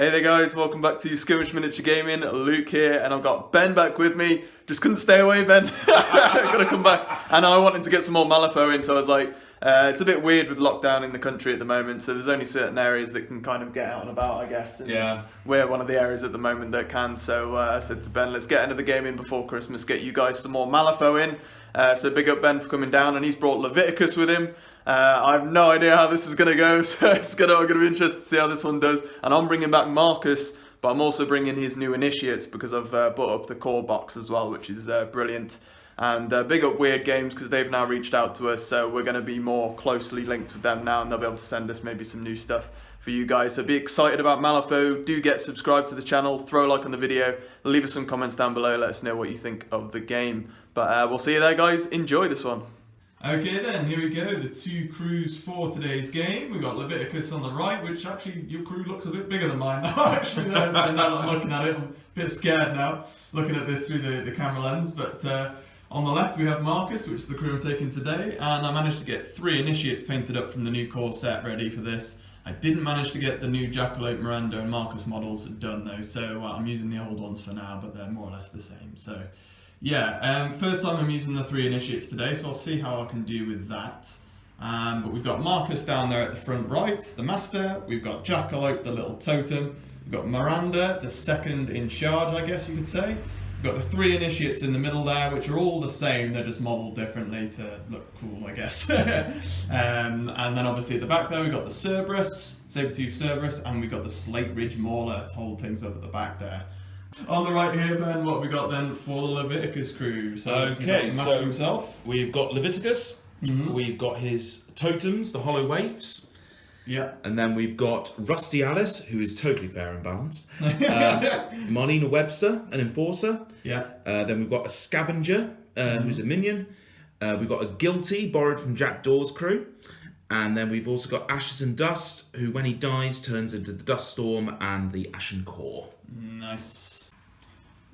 Hey there guys, welcome back to Skirmish Miniature Gaming. Luke here, and I've got Ben back with me. Just couldn't stay away, Ben. Gotta come back. And I wanted to get some more Malifaux in, so I was like, it's a bit weird with lockdown in the country at the moment, so there's only certain areas that can kind of get out and about, I guess. And yeah. We're one of the areas at the moment that can, so I said to Ben, let's get another game in before Christmas, get you guys some more Malifaux in. So big up Ben for coming down, and he's brought Leveticus with him. I have no idea how this is going to go, so I'm going to be interested to see how this one does. And I'm bringing back Marcus, but I'm also bringing his new initiates because I've bought up the core box as well, which is brilliant. And big up Weird Games because they've now reached out to us, so we're going to be more closely linked with them now, and they'll be able to send us maybe some new stuff for you guys. So be excited about Malifaux. Do get subscribed to the channel, throw a like on the video, leave us some comments down below, let us know what you think of the game. But we'll see you there, guys. Enjoy this one. Okay then, here we go, the two crews for today's game. We've got Leveticus on the right, which actually, your crew looks a bit bigger than mine now, actually, now that I'm looking at it. I'm a bit scared now, looking at this through the camera lens, but on the left we have Marcus, which is the crew I'm taking today, and I managed to get 3 initiates painted up from the new core set ready for this. I didn't manage to get the new Jackalope, Miranda and Marcus models done though, so I'm using the old ones for now, but they're more or less the same. So. Yeah, first time I'm using the 3 initiates today, so I'll see how I can do with that. But we've got Marcus down there at the front right, the master. We've got Jackalope, the little totem. We've got Miranda, the second in charge, I guess you could say. We've got the 3 initiates in the middle there, which are all the same. They're just modelled differently to look cool, I guess. And then obviously at the back there, we've got the Cerberus, Sabertooth Cerberus, and we've got the Slate Ridge Mauler to hold things up at the back there. On the right here, Ben, what have we got then for the Leveticus crew? So okay, so himself. We've got Leveticus, we've got his totems, the hollow waifs. Yeah. And then we've got Rusty Alice, who is totally fair and balanced. Marlena Webster, an enforcer. Yeah. Then we've got a scavenger, who's a minion. We've got a guilty, borrowed from Jack Dawes' crew. And then we've also got Ashes and Dust, who when he dies turns into the Dust Storm and the Ashen Core. Nice.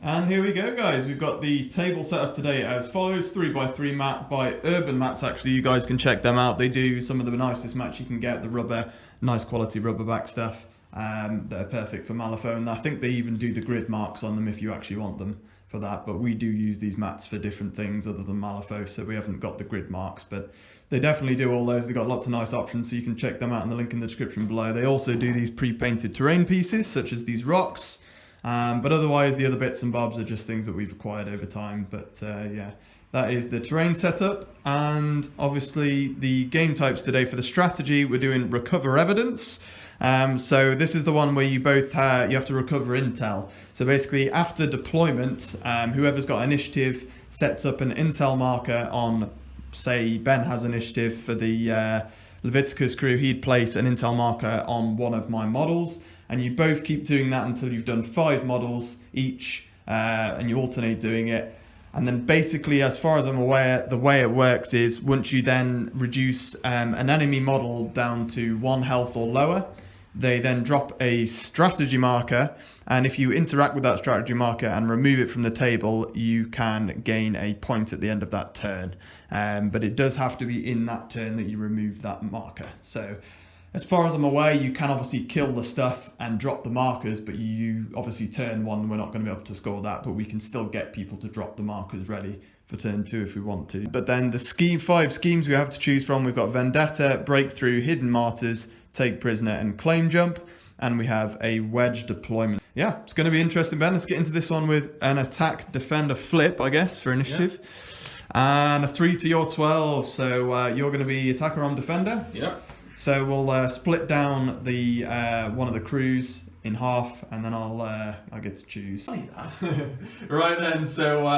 And here we go, guys. We've got the table set up today as follows: 3x3 mat by Urban Mats. Actually, you guys can check them out. They do some of the nicest mats you can get. The rubber, nice quality rubber back stuff that are perfect for Malifaux. And I think they even do the grid marks on them if you actually want them for that. But we do use these mats for different things other than Malifaux, so we haven't got the grid marks. But they definitely do all those. They've got lots of nice options, so you can check them out in the link in the description below. They also do these pre-painted terrain pieces, such as these rocks. But otherwise, the other bits and bobs are just things that we've acquired over time. But yeah, that is the terrain setup. And obviously, the game types today for the strategy, we're doing Recover Evidence. So this is the one where you both you have to recover intel. So basically, after deployment, whoever's got initiative sets up an intel marker on, say, Ben has initiative for the Leveticus crew. He'd place an intel marker on one of my models. And you both keep doing that until you've done 5 models each, and you alternate doing it. And then basically, as far as I'm aware, the way it works is once you then reduce an enemy model down to 1 health or lower, they then drop a strategy marker. And if you interact with that strategy marker and remove it from the table, you can gain a point at the end of that turn. But it does have to be in that turn that you remove that marker. So as far as I'm aware, you can obviously kill the stuff and drop the markers, but you obviously turn 1, we're not going to be able to score that, but we can still get people to drop the markers ready for turn 2 if we want to. But then the 5 schemes we have to choose from, we've got Vendetta, Breakthrough, Hidden Martyrs, Take Prisoner and Claim Jump, and we have a Wedge Deployment. Yeah, it's going to be interesting, Ben. Let's get into this one with an Attack, Defender, Flip, I guess, for initiative. Yeah. And a 3 to your 12, so you're going to be Attacker on Defender. Yeah. So we'll split down the one of the crews in half, and then I get to choose. Right then, so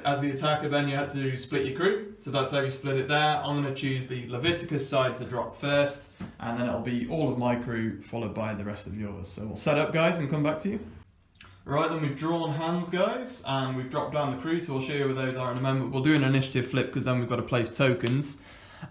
as the attacker, Ben, you had to split your crew. So that's how you split it there. I'm going to choose the Leveticus side to drop first, and then it'll be all of my crew followed by the rest of yours. So we'll set up, guys, and come back to you. Right, then we've drawn hands, guys, and we've dropped down the crew, so we'll show you where those are in a moment. We'll do an initiative flip, because then we've got to place tokens.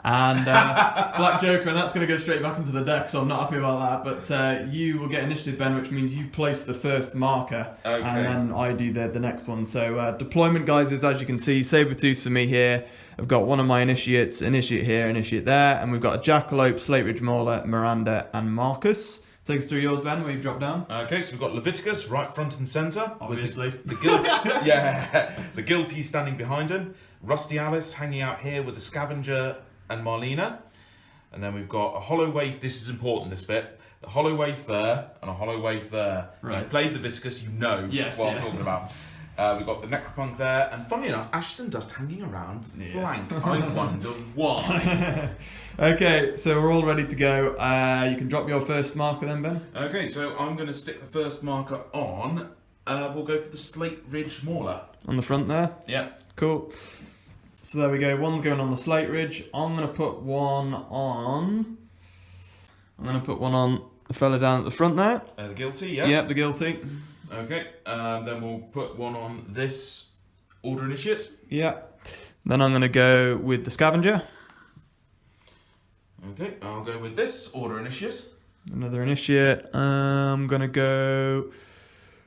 And Black Joker, and that's going to go straight back into the deck, so I'm not happy about that. But you will get initiative, Ben, which means you place the first marker, and then I do the next one. So deployment, guys, is as you can see, Sabertooth for me here. I've got one of my initiates, initiate here, initiate there, and we've got a Jackalope, Slate Ridge Mauler, Miranda, and Marcus Take us through yours, Ben, where you've dropped down. Okay, so we've got Leveticus right front and centre. Obviously. The guilty standing behind him. Rusty Alice hanging out here with the Scavenger and Marlena. And then we've got a hollow waif. This is important, this bit. The hollow waif there and a hollow waif there. Right. You've played Leveticus, you know what I'm talking about. We've got the Necropunk there, and funnily enough, Ashes and Dust hanging around the flank. I wonder why. Okay, so we're all ready to go. You can drop your first marker then, Ben. Okay, so I'm going to stick the first marker on. We'll go for the Slate Ridge Mauler. On the front there. Yeah. Cool. So there we go. One's going on the Slate Ridge. I'm going to put one on. The fella down at the front there. The Guilty, yeah. Yep, the Guilty. Okay, then we'll put one on this Order Initiate. Yeah. Then I'm going to go with the Scavenger. Okay, I'll go with this Order Initiate. Another Initiate. I'm going to go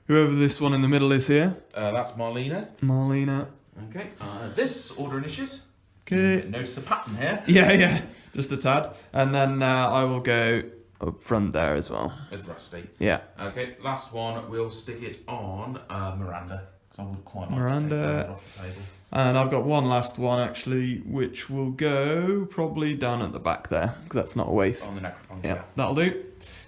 whoever this one in the middle is here. That's Marlena. Marlena. Okay, this Order Initiate. Okay. Notice the pattern here. Yeah. Just a tad. And then I will go up front there as well. With Rusty. Yeah. Okay, last one, we'll stick it on Miranda. Because I would quite like Miranda. to take Miranda off the table. And I've got one last one actually, which will go probably down at the back there, because that's not a waif. On the Necropunk, Yeah, that'll do.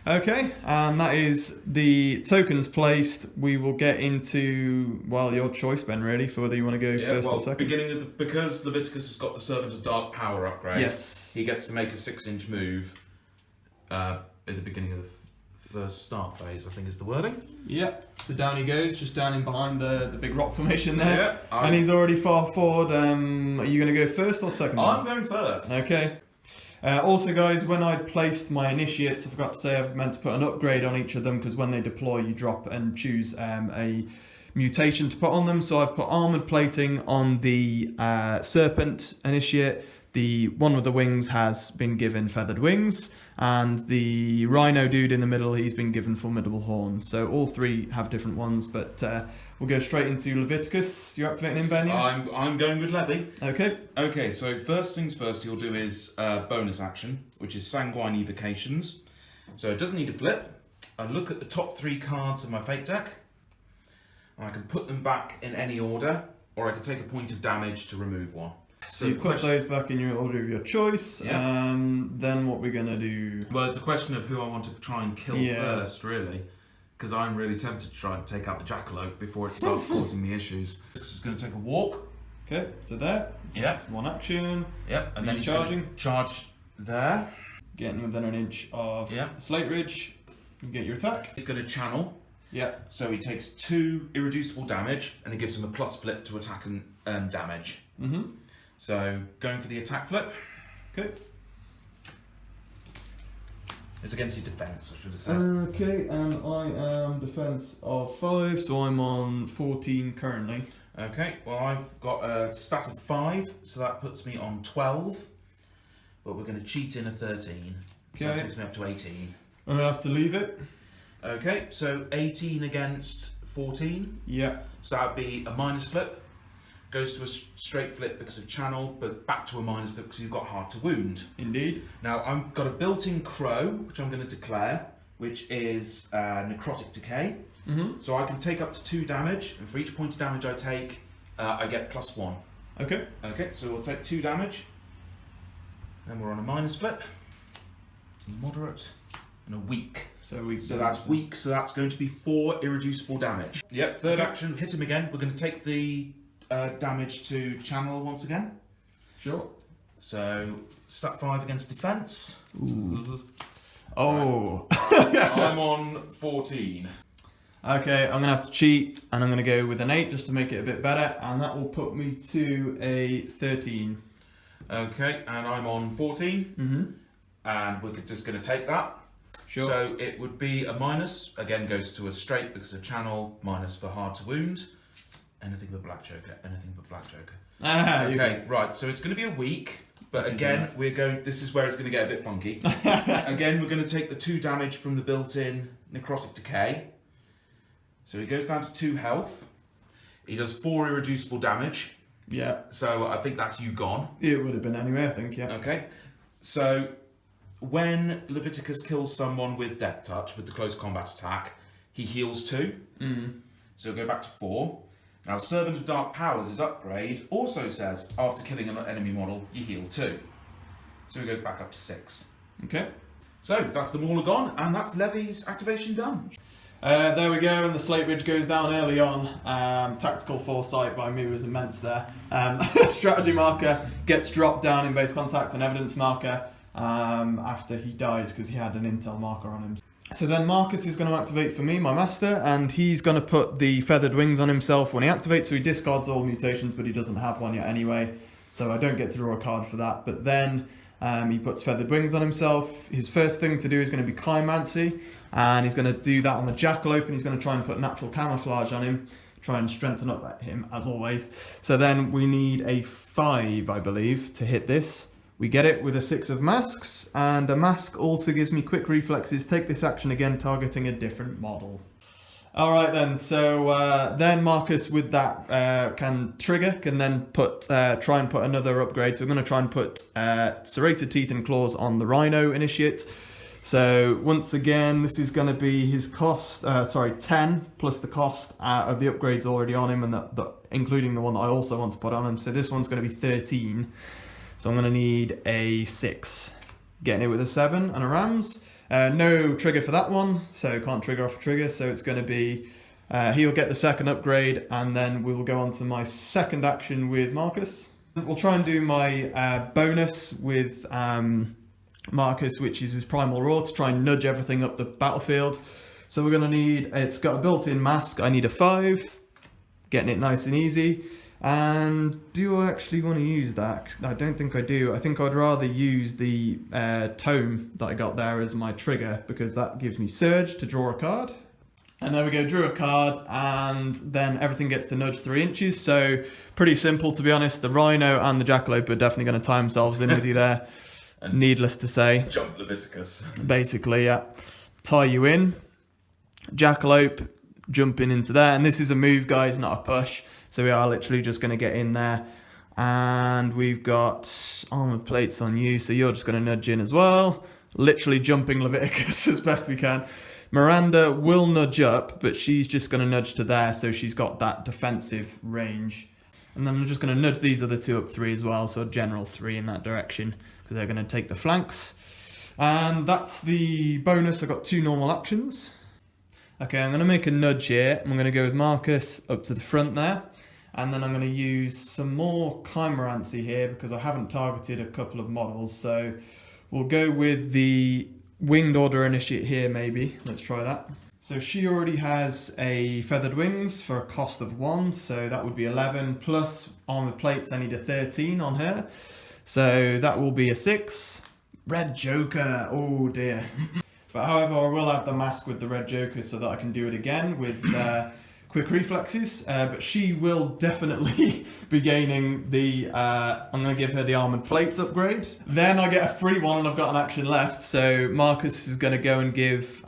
Okay, and that is the tokens placed. We will get into, well, your choice, Ben, really, for whether you want to go first or second. Because Leveticus has got the Servant of Dark power upgrade, Yes. he gets to make a 6-inch move at the beginning of the first start phase, I think is the wording. Yeah, so down he goes, just down in behind the big rock formation there. Yeah, and he's already far forward. Are you going to go first or second? I'm going first. Okay. Also, guys, when I placed my initiates, I forgot to say I've meant to put an upgrade on each of them because when they deploy, you drop and choose a mutation to put on them. So I've put armored plating on the serpent initiate. The one with the wings has been given feathered wings, and the rhino dude in the middle, he's been given formidable horns. So all three have different ones, but we'll go straight into Leveticus. You're activating him, Ben? Yeah? I'm going with Levy. Okay. Okay, so first things first, you'll do is bonus action, which is Sanguine Evocations. So it doesn't need a flip. I look at the top 3 cards of my fate deck, and I can put them back in any order, or I can take a point of damage to remove one. So you've put those back in your order of your choice. Yeah. Then what we're going to do... Well, it's a question of who I want to try and kill first, really. Because I'm really tempted to try and take out the Jackalope before it starts causing me issues. This is going to take a walk. Okay, to there. Yep. That's one action. Yep, and then he's charging. going to charge there. Getting within an inch of the Slate Ridge. You get your attack. He's going to channel. Yeah. So he takes 2 irreducible damage, and it gives him a plus flip to attack and damage. Mm-hmm. So going for the attack flip. Okay. It's against your defense, I should have said. Okay, and I am defense of 5, so I'm on 14 currently. Okay, well I've got a stat of 5, so that puts me on 12. But we're going to cheat in a 13. So that takes me up to 18. I'm going to have to leave it. Okay, so 18 against 14. Yeah. So that would be a minus flip. Goes to a straight flip because of channel, but back to a minus flip because you've got hard to wound. Indeed. Now I've got a built-in crow, which I'm going to declare, which is necrotic decay. Mm-hmm. So I can take up to 2 damage, and for each point of damage I take, I get +1. Okay. Okay, so we'll take 2 damage. Then we're on a minus flip. Moderate. And a weak. So that's weak, so that's going to be 4 irreducible damage. Yep, third action, hit him again. We're going to take the damage to channel once again. Sure. So, stat 5 against defense. Ooh. Oh. I'm on 14. Okay, I'm going to have to cheat, and I'm going to go with an 8 just to make it a bit better, and that will put me to a 13. Okay, and I'm on 14. Mm-hmm. And we're just going to take that. Sure. So it would be a minus, again goes to a straight because of channel, minus for hard to wound. Anything but Black Joker, anything but Black Joker. Okay, right, so it's going to be a weak, but again, this is where it's going to get a bit funky. Again, we're going to take the 2 damage from the built-in necrotic decay. So he goes down to 2 health. He does 4 irreducible damage. Yeah. So I think that's you gone. It would have been anyway, I think, yeah. Okay, so when Leveticus kills someone with Death Touch, with the close combat attack, he heals 2. So he'll go back to 4. Now, Servant of Dark Powers' his upgrade also says, after killing an enemy model, you heal 2. So he goes back up to 6. Okay. So, that's them all gone, and that's Levy's activation done. There we go, and the Slate Ridge goes down early on. Tactical foresight by me was immense there. Strategy marker gets dropped down in base contact, and evidence marker after he dies because he had an intel marker on him. So then Marcus is going to activate for me, my master, and he's going to put the feathered wings on himself when he activates, so he discards all mutations, but he doesn't have one yet anyway, so I don't get to draw a card for that. But then he puts feathered wings on himself. His first thing to do is going to be Chimancy, and he's going to do that on the Jackalope, and he's going to try and put natural camouflage on him, try and strengthen up him, as always. So then we need a 5, I believe, to hit this. We get it with a 6 of masks, and a mask also gives me quick reflexes. Take this action again, targeting a different model. Alright then, so then Marcus with that can then try and put another upgrade. So we're going to try and put Serrated Teeth and Claws on the Rhino Initiate. So once again, this is going to be his cost, 10 plus the cost of the upgrades already on him, and including the one that I also want to put on him. So this one's going to be 13. So I'm going to need a 6. Getting it with a 7 and a Rams. No trigger for that one, so can't trigger off a trigger. So it's going to be, he'll get the second upgrade, and then we will go on to my second action with Marcus. We'll try and do my bonus with Marcus, which is his Primal Roar, to try and nudge everything up the battlefield. So we're going to need, it's got a built-in mask, I need a 5. Getting it nice and easy. And do I actually want to use that? I don't think I do. I think I'd rather use the tome that I got there as my trigger, because that gives me Surge to draw a card. And there we go, drew a card, and then everything gets to nudge 3 inches. So pretty simple, to be honest. The Rhino and the Jackalope are definitely going to tie themselves in with you there. Needless to say. Jump Leviticus. Basically, yeah. Tie you in. Jackalope jumping into there. And this is a move, guys, not a push. So we are literally just going to get in there. And we've got armor plates on you, so you're just going to nudge in as well. Literally jumping Leviticus as best we can. Miranda will nudge up, but she's just going to nudge to there, so she's got that defensive range. And then I'm just going to nudge these other 2 up 3 as well, so a general 3 in that direction, because they're going to take the flanks. And that's the bonus. I've got 2 normal actions. Okay, I'm going to make a nudge here. I'm going to go with Marcus up to the front there. And then I'm going to use some more Chimancy here, because I haven't targeted a couple of models. So we'll go with the Winged Order Initiate here, maybe. Let's try that. So she already has a Feathered Wings for a cost of 1. So that would be 11 plus Armored Plates. I need a 13 on her. So that will be a 6. Red Joker. Oh dear. But however, I will add the mask with the Red Joker so that I can do it again with quick reflexes. But she will definitely be gaining the... I'm going to give her the Armoured Plates upgrade. Then I get a free one and I've got an action left. So Marcus is going to go and give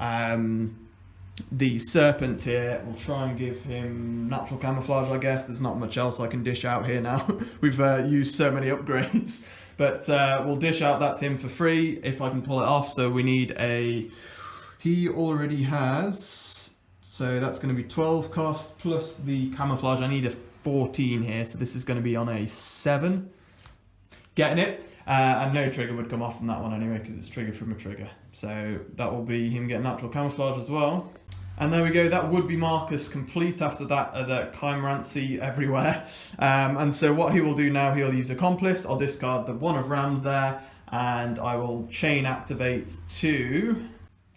the Serpent here. We'll try and give him Natural Camouflage, I guess. There's not much else I can dish out here now. We've used so many upgrades. But we'll dish out that to him for free if I can pull it off. So we need a... He already has... So that's going to be 12 cost plus the camouflage. I need a 14 here. So this is going to be on a 7. Getting it. And no trigger would come off from that one anyway, because it's triggered from a trigger. So that will be him getting natural camouflage as well. And there we go, that would be Marcus complete after that, the Chimancy everywhere. And so what he will do now, he'll use Accomplice. I'll discard the 1 of Rams there, and I will chain activate 2.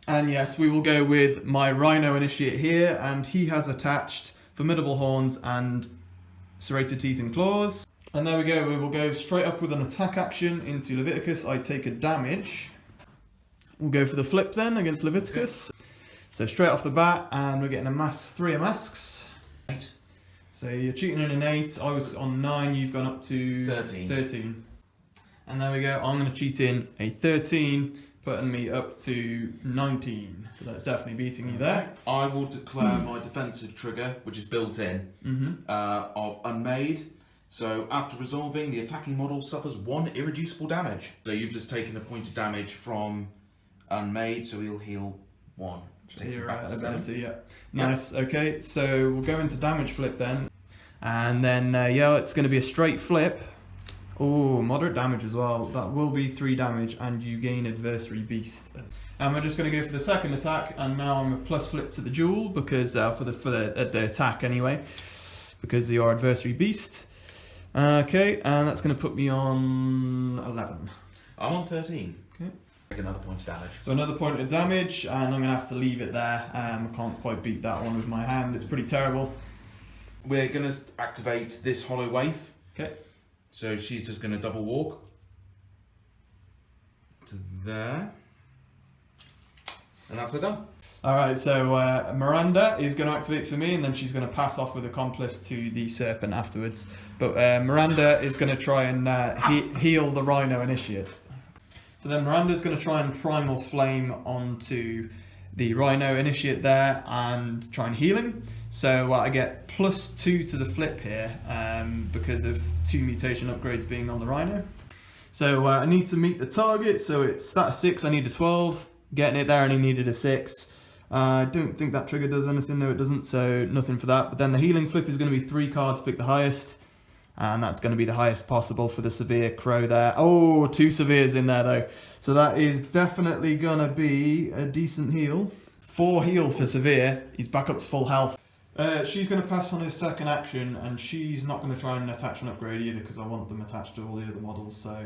And yes, we will go with my Rhino Initiate here, and he has attached Formidable Horns and Serrated Teeth and Claws. And there we go, we will go straight up with an attack action into Leveticus. I take a damage. We'll go for the flip then against Leveticus. So straight off the bat, and we're getting a 3 of masks. So you're cheating in an 8. I was on 9. You've gone up to 13. And there we go. I'm going to cheat in a 13, putting me up to 19. So that's definitely beating you there. I will declare my defensive trigger, which is built in, of Unmade. So after resolving, the attacking model suffers 1 irreducible damage. So you've just taken a point of damage from Unmade, so he'll heal 1. Which takes you Your back to 7. ability, yeah. Nice, okay, so we'll go into damage flip then. And then, yeah, it's going to be a straight flip. Oh, moderate damage as well. That will be 3 damage, and you gain Adversary Beast. And we're just going to go for the second attack, and now I'm a plus flip to the duel, because for the attack anyway, because of your Adversary Beast. Okay, and that's going to put me on 11. I'm on 13. Okay. Take another point of damage. So another point of damage, and I'm going to have to leave it there. I can't quite beat that one with my hand. It's pretty terrible. We're going to activate this Hollow Waif. Okay. So she's just going to double walk to there. And that's her done. Alright, so Miranda is going to activate for me, and then she's going to pass off with Accomplice to the Serpent afterwards. But Miranda is going to try and heal the Rhino Initiate. So then Miranda's going to try and Primal Flame onto the Rhino Initiate there and try and heal him. So I get +2 to the flip here because of 2 mutation upgrades being on the Rhino. So I need to meet the target, so it's stat of 6, I need a 12. Getting it there, and he needed a 6. I don't think that trigger does anything, no it doesn't, so nothing for that. But then the healing flip is going to be 3 cards, pick the highest. And that's going to be the highest possible for the Severe Crow there. Oh, 2 Severes in there though. So that is definitely going to be a decent heal. 4 heal for Severe, he's back up to full health. She's going to pass on his second action, and she's not going to try and attach an upgrade either, because I want them attached to all the other models, so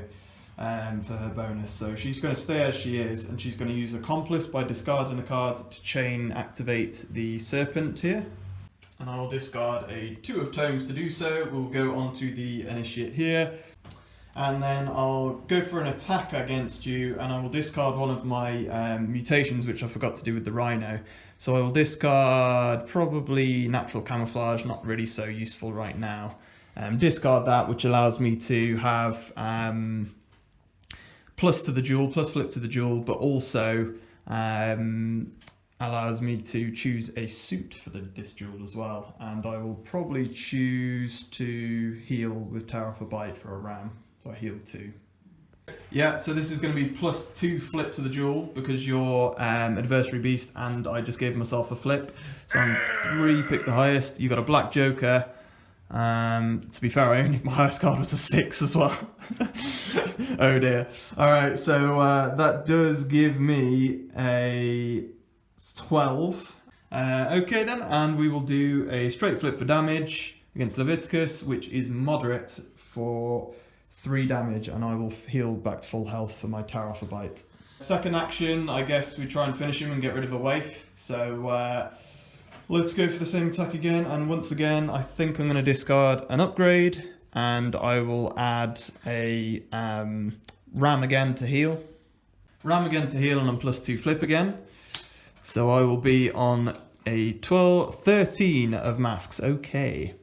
for her bonus. So she's going to stay as she is, and she's going to use Accomplice by discarding a card to chain activate the Serpent here. And I'll discard a 2 of Tomes to do so. We'll go on to the Initiate here. And then I'll go for an attack against you, and I will discard one of my mutations, which I forgot to do with the Rhino. So I will discard probably Natural Camouflage, not really so useful right now. Discard that, which allows me to have plus to the duel, plus flip to the duel, but also allows me to choose a suit for this duel as well. And I will probably choose to heal with Terror for Bite for a ram. So I heal 2. Yeah, so this is going to be +2 flip to the duel because you're Adversary Beast, and I just gave myself a flip. So I'm 3, pick the highest. You got a Black Joker. To be fair, my highest card was a 6 as well. Oh dear. Alright, so that does give me a 12. Okay then, and we will do a straight flip for damage against Leveticus, which is moderate for 3 damage, and I will heal back to full health for my Terror for Bite. Second action, I guess we try and finish him and get rid of a waif. So let's go for the same attack again, and once again I think I'm going to discard an upgrade, and I will add a ram again to heal. Ram again to heal, and I'm +2 flip again. So I will be on a 13 of masks, okay.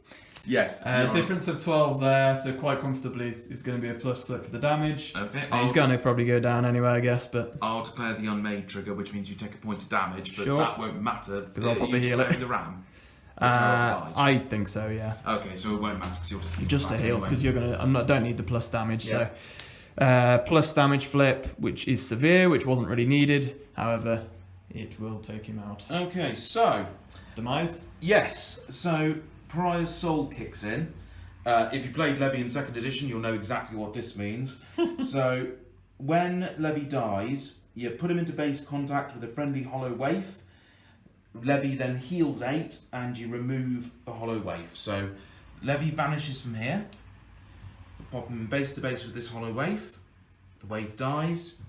Yes. Difference of 12 there, so quite comfortably is going to be a plus flip for the damage. Okay. He's going to probably go down anyway, I guess, but... I'll declare the Unmade trigger, which means you take a point of damage, but Sure. that won't matter. Because I'll probably heal it. The ram? I think so, yeah. Okay, so it won't matter because you'll just... Just a heal, because you're going to... don't need the plus damage, Yeah. so... plus damage flip, which is severe, which wasn't really needed. However, it will take him out. Okay, so... Demise? Yes, so Pariah's Soul kicks in. If you played Levy in 2nd edition, you'll know exactly what this means. So, when Levy dies, you put him into base contact with a friendly Hollow Waif. Levy then heals 8, and you remove the Hollow Waif. So, Levy vanishes from here. Pop him base to base with this Hollow Waif. The Waif dies,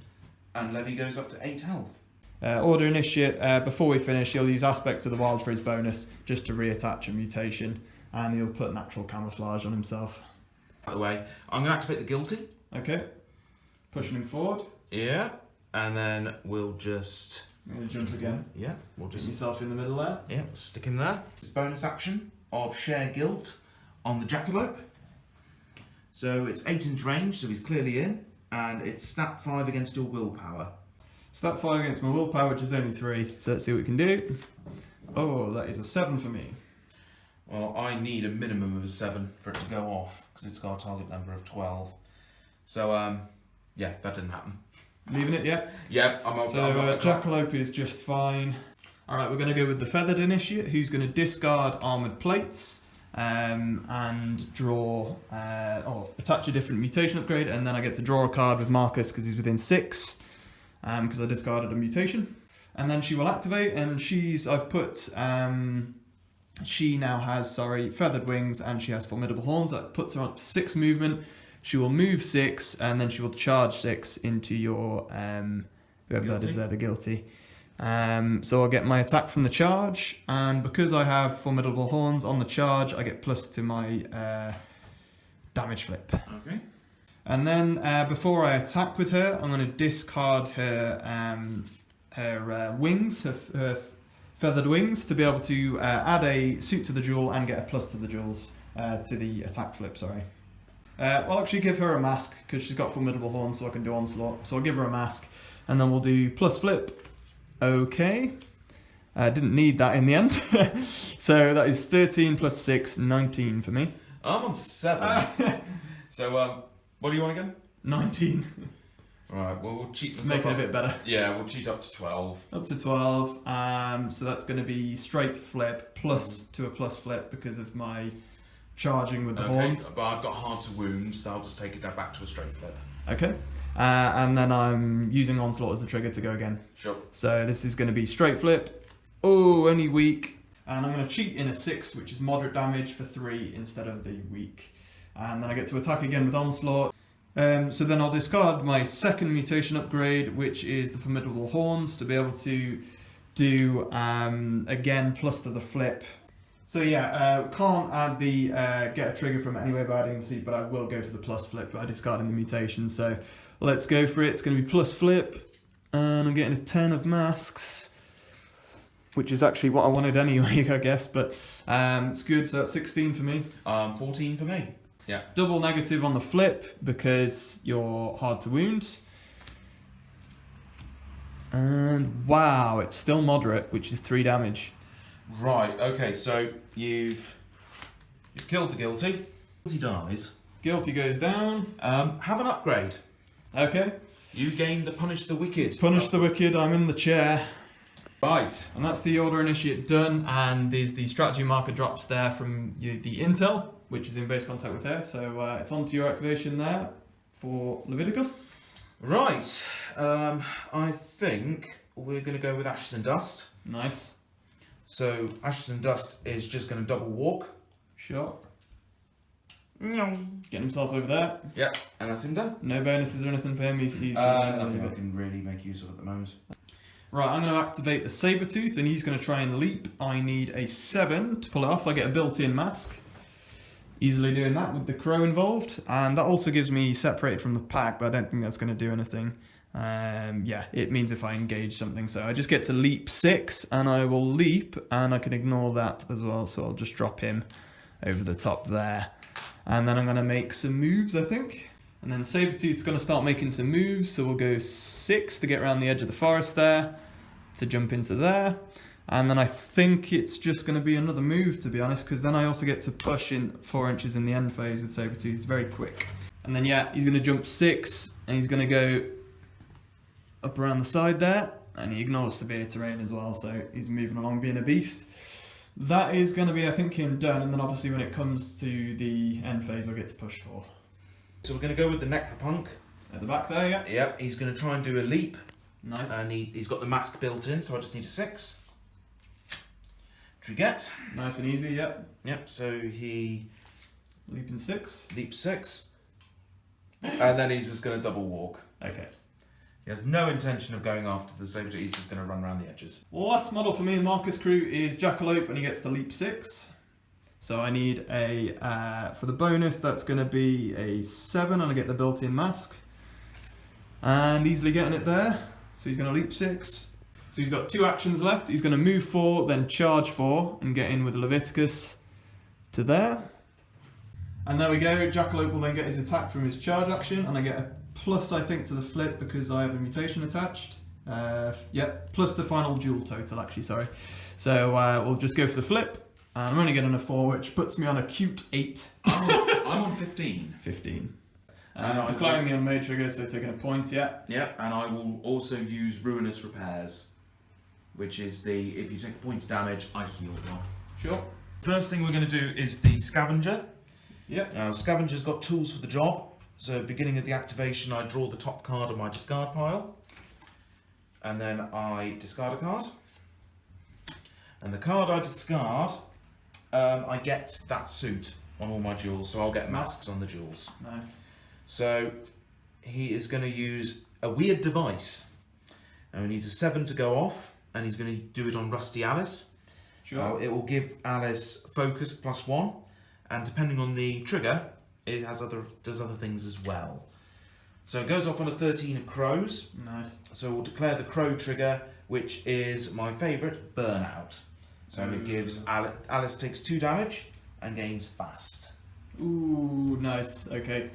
and Levy goes up to 8 health. Order Initiate, before we finish, he'll use Aspect of the Wild for his bonus, just to reattach a mutation, and he'll put Natural Camouflage on himself. By the way, I'm going to activate the Guilty. Okay. Pushing him forward. Yeah, and then we'll just... I'm going to jump again. Yeah, we'll Get just... yourself in the middle there. Yeah, stick him there. His bonus action of Share Guilt on the Jackalope. So it's 8-inch range, so he's clearly in, and it's stat 5 against your willpower. Stat 5 against my willpower, which is only 3, so let's see what we can do. Oh, that is a 7 for me. Well, I need a minimum of a 7 for it to go off, because it's got a target number of 12. So, yeah, that didn't happen. Leaving it, yeah? Yeah, I'm So Jackalope is just fine. Alright, we're going to go with the Feathered Initiate, who's going to discard Armoured Plates and draw, or attach a different mutation upgrade, and then I get to draw a card with Marcus because he's within 6, because I discarded a mutation. And then she will activate, and I've put, she now has, Feathered Wings, and she has Formidable Horns. That puts her up 6 movement. She will move 6, and then she will charge 6 into your, whoever that is there, the Guilty. So I'll get my attack from the charge, and because I have Formidable Horns on the charge, I get plus to my damage flip. Okay. And then before I attack with her, I'm going to discard her wings, her feathered wings, to be able to add a suit to the jewel and get a plus to the jewels, to the attack flip, sorry. I'll actually give her a mask, because she's got Formidable Horns, so I can do Onslaught. So I'll give her a mask, and then we'll do plus flip. Okay. Didn't need that in the end. So that is 13 plus 6, 19 for me. I'm on 7. So, what do you want again? 19. Alright, well, we'll cheat this Make it up. a bit better. Yeah, we'll cheat up to 12. Up to 12. So that's going to be straight flip plus to a plus flip because of my charging with the horns. But I've got hard to wound, so I'll just take it back to a straight flip. Okay. And then I'm using Onslaught as the trigger to go again. Sure. So this is going to be straight flip. Oh, only weak. And I'm going to cheat in a 6, which is moderate damage for 3 instead of the weak. And then I get to attack again with Onslaught. So then I'll discard my second mutation upgrade, which is the Formidable Horns, to be able to do, again, plus to the flip. So yeah, can't add the get a trigger from it anyway by adding the suit, but I will go for the plus flip by discarding the mutation. So let's go for it. It's going to be plus flip, and I'm getting a 10 of masks, which is actually what I wanted anyway, I guess, but it's good. So that's 16 for me. 14 for me. Yeah. Double negative on the flip because you're hard to wound. And wow, it's still moderate, which is 3 damage. Right, okay, so you've killed the Guilty. Guilty dies. Guilty goes down. Have an upgrade. Okay. You gain the Punish the Wicked. Punish the Wicked, I'm in the chair. Right. And that's the Order Initiate done, and there's the strategy marker drops there from the intel, which is in base contact with her, so it's on to your activation there for Leveticus. Right, I think we're going to go with Ashes and Dust. Nice. So Ashes and Dust is just going to double walk. Sure. No. Getting himself over there. Yep, and that's him done. No bonuses or anything for him, he's nothing I can really make use of at the moment. Right, I'm going to activate the Sabertooth, and he's going to try and leap. I need a 7 to pull it off. I get a built-in mask. Easily doing that with the crow involved. And that also gives me separated from the pack, but I don't think that's going to do anything. Yeah, it means if I engage something. So I just get to leap 6, and I will leap, and I can ignore that as well. So I'll just drop him over the top there. And then I'm going to make some moves, I think. And then Sabertooth's going to start making some moves, so we'll go 6 to get around the edge of the forest there, to jump into there. And then I think it's just going to be another move, to be honest, because then I also get to push in 4 inches in the end phase with Sabertooth. It's very quick. And then, yeah, he's going to jump 6, and he's going to go up around the side there, and he ignores severe terrain as well, so he's moving along being a beast. That is going to be, I think, him done, and then obviously when it comes to the end phase, I'll get to push 4. So we're going to go with the Necropunk. At the back there, yeah. Yep, he's going to try and do a leap. Nice. And he's got the mask built in, so I just need a 6. Which we get. Nice and easy, yep. Yep, so he... Leaping 6. leaps 6. And then he's just going to double walk. Okay. He has no intention of going after the Sabertooth, he's just going to run around the edges. Last model for me in Marcus Crew is Jackalope, and he gets to leap 6. So I need a, for the bonus, that's going to be a 7, and I get the built-in mask. And easily getting it there. So he's going to leap 6. So he's got 2 actions left. He's going to move 4, then charge 4, and get in with Leveticus to there. And there we go. Jackalope will then get his attack from his charge action, and I get a plus, I think, to the flip because I have a mutation attached. Yeah, plus the final duel total, actually, sorry. So we'll just go for the flip. And I'm only getting a 4, which puts me on a cute 8. I'm on 15. 15. And I'm declining the unmade trigger, so taking a point, yeah. Yeah, and I will also use Ruinous Repairs, which is if you take a point of damage, I heal one. Sure. First thing we're going to do is the Scavenger. Yep. Now, Scavenger's got tools for the job. So, beginning of the activation, I draw the top card of my discard pile. And then I discard a card. And the card I discard, I get that suit on all my jewels. So, I'll get masks on the jewels. Nice. So, he is going to use a weird device. Now, he needs a 7 to go off. And he's going to do it on Rusty Alice. Sure. It will give Alice focus +1. And depending on the trigger, it does other things as well. So it goes off on a 13 of crows. Nice. So we'll declare the crow trigger, which is my favourite, burnout. So it gives Alice takes 2 damage and gains fast. Ooh, nice. Okay.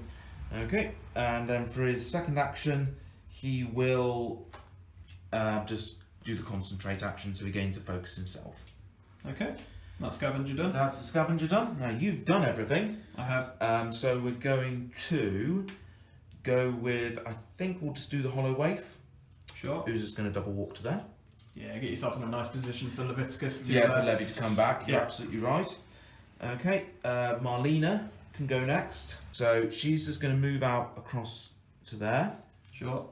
Okay, and then for his second action, he will just do the concentrate action, so he gains a focus himself. Okay. That's Scavenger done. That's the Scavenger done. Now you've done everything. I have. So we're going to go with, I think we'll just do the Hollow Waif. Sure. Who's just going to double walk to there. Yeah, get yourself in a nice position for Leveticus to... Yeah, for Levy to come back. You're yeah. absolutely right. Okay, Marlena can go next. So she's just going to move out across to there. Sure.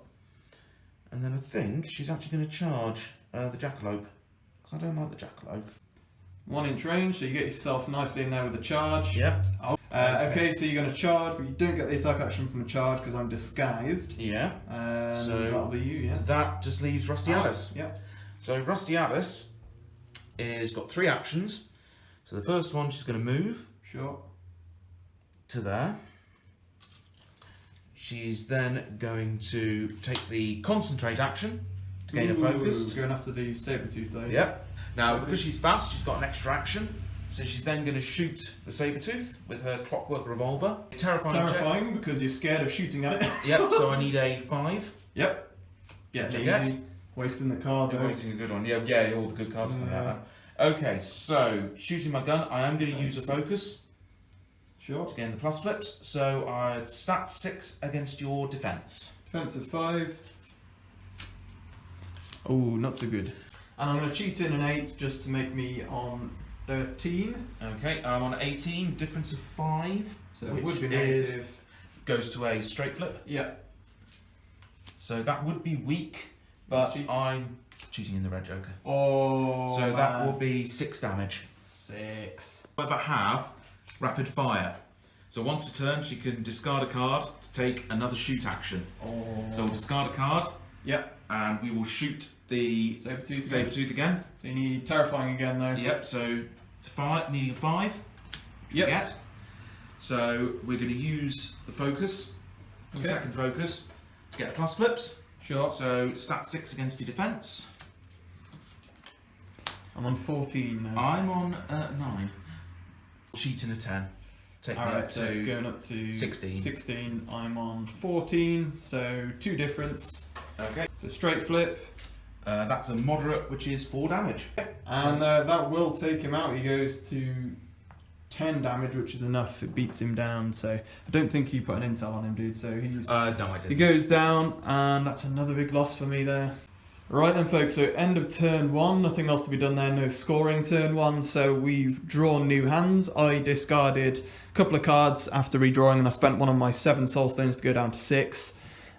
And then I think she's actually going to charge the Jackalope. Because I don't like the Jackalope. 1 inch range, so you get yourself nicely in there with a charge. Yep. Okay, so you're going to charge, but you don't get the attack action from a charge because I'm disguised. Yeah. So that'll be you, yeah. That just leaves Rusty Alice. Yeah. So Rusty Alice is got 3 actions. So the first one, she's going to move Sure. to there. She's then going to take the concentrate action to gain a focus. Going after the Sabertooth though. Yep. Now, because she's fast, she's got an extra action. So she's then going to shoot the Sabertooth with her Clockwork Revolver. Terrifying because you're scared of shooting at it. Yep, so I need a 5. Yep. Yeah, Which I easy. get. Wasting the card You're though. waiting a good one. Yeah, all the good cards coming out. Okay, so shooting my gun, I am going to use a focus Sure. to gain the plus flips. So I stat 6 against your defense. Defensive 5. Oh, not so good. And I'm going to cheat in an 8 just to make me on 13. Okay, I'm on 18, difference of 5. So it would be negative. Goes to a straight flip. Yeah. So that would be weak, but Cheat. I'm cheating in the red joker. Oh, So that will be 6 damage. 6. However, have rapid fire. So once a turn, she can discard a card to take another shoot action. Oh. So we'll discard a card, Yep. and we will shoot the Sabertooth. again. So you need terrifying again though. Yep, so it's 5, needing a 5. Yep. Get. So we're going to use the focus, the second focus, to get plus flips. Sure. So stat 6 against your defense. I'm on 14 now. I'm on 9. Cheat in a 10. Take me up Alright, so to it's going up to 16. 16. I'm on 14, so 2 difference. Okay. So straight flip. That's a moderate, which is 4 damage. And that will take him out. He goes to 10 damage, which is enough. It beats him down. So I don't think you put an intel on him, dude. So he's No, I didn't. he goes down, and that's another big loss for me there. Right then, folks. So end of turn 1. Nothing else to be done there. No scoring turn 1. So we've drawn new hands. I discarded a couple of cards after redrawing, and I spent one on my 7 soul stones to go down to 6.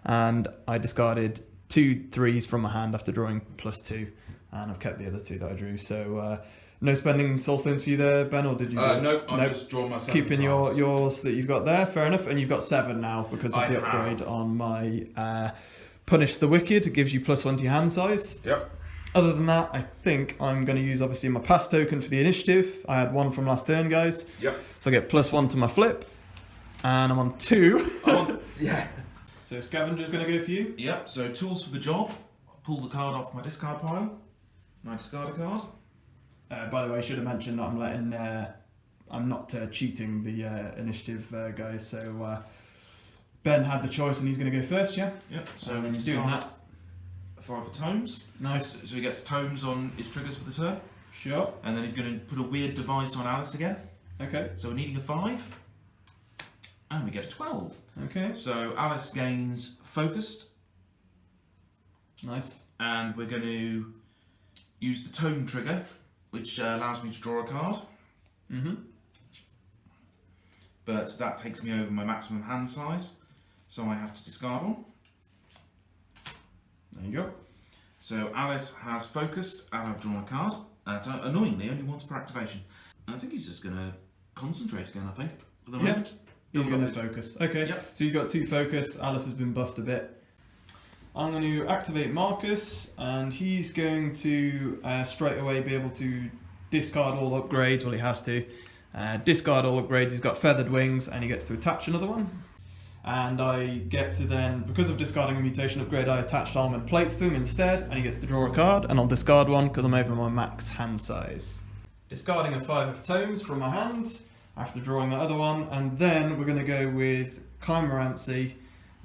And I discarded 2 3s from my hand after drawing +2, and I've kept the other 2 that I drew. So no spending soul stones for you there, Ben, or did you? No, I've just drawn myself. Keeping yours that you've got there, fair enough. And you've got 7 now because of I the have. upgrade on my Punish the Wicked. It gives you +1 to your hand size. Yep. Other than that, I think I'm going to use obviously my pass token for the initiative. I had 1 from last turn, guys. Yep. So I get +1 to my flip, and I'm on 2. Yeah. So Scavenger's going to go for you. Yep. So tools for the job. Pull the card off my discard pile. And I discard a card. By the way, I should have mentioned that I'm letting. I'm not cheating the initiative, guys. So Ben had the choice, and he's going to go first. Yeah. Yep. So And we then he's doing discard that. 5 of tomes. Nice. So he gets tomes on his triggers for the turn. Sure. And then he's going to put a weird device on Alice again. Okay. So we're needing a 5. And we get a 12. Okay. So Alice gains focused. Nice. And we're going to use the tome trigger, which allows me to draw a card. Mm-hmm. But that takes me over my maximum hand size, so I have to discard one. There you go. So Alice has focused, and I've drawn a card. So annoyingly, only once per activation. And I think he's just going to concentrate again, I think, for the moment. He's going to focus. Okay, Yep. So he's got 2 focus. Alice has been buffed a bit. I'm going to activate Marcus, and he's going to straight away be able to discard all upgrades. Well, he has to. Discard all upgrades. He's got feathered wings, and he gets to attach another one. And I get to then, because of discarding a mutation upgrade, I attached armored plates to him instead, and he gets to draw a card, and I'll discard one because I'm over my max hand size. Discarding a 5 of tomes from my hand after drawing that other one, and then we're going to go with Chimerancy,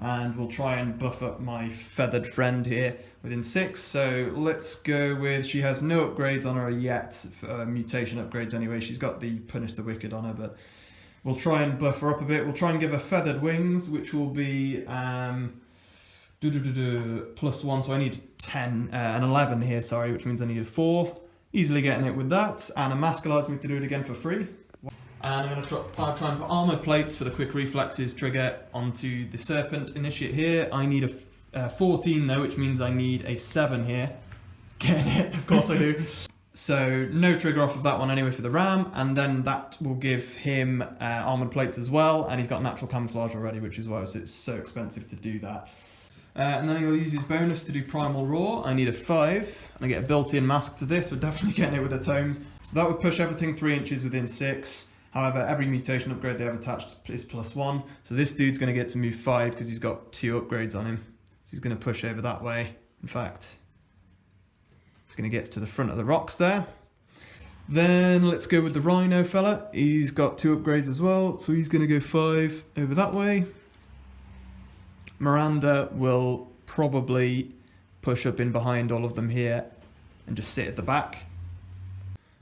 and we'll try and buff up my feathered friend here within 6. So let's go with, she has no upgrades on her yet, mutation upgrades anyway. She's got the Punish the Wicked on her, but we'll try and buff her up a bit. We'll try and give her feathered wings, which will be +1, so I need 10, an 11 here, sorry, which means I need a 4. Easily getting it with that, and Amask allows me to do it again for free. And I'm going to try and put armor plates for the quick reflexes trigger onto the Serpent Initiate here. I need a 14 though, which means I need a 7 here. Getting it, of course I do. So no trigger off of that one anyway for the Ram, and then that will give him armored plates as well, and he's got natural camouflage already, which is why it's so expensive to do that. And then he'll use his bonus to do Primal Roar. I need a 5, and I get a built-in mask to this. We're definitely getting it with the tomes. So that would push everything 3 inches within 6. However, every mutation upgrade they have attached is +1. So this dude's going to get to move 5 because he's got 2 upgrades on him. So he's going to push over that way. In fact, he's going to get to the front of the rocks there. Then let's go with the Rhino fella. He's got 2 upgrades as well. So he's going to go 5 over that way. Miranda will probably push up in behind all of them here and just sit at the back.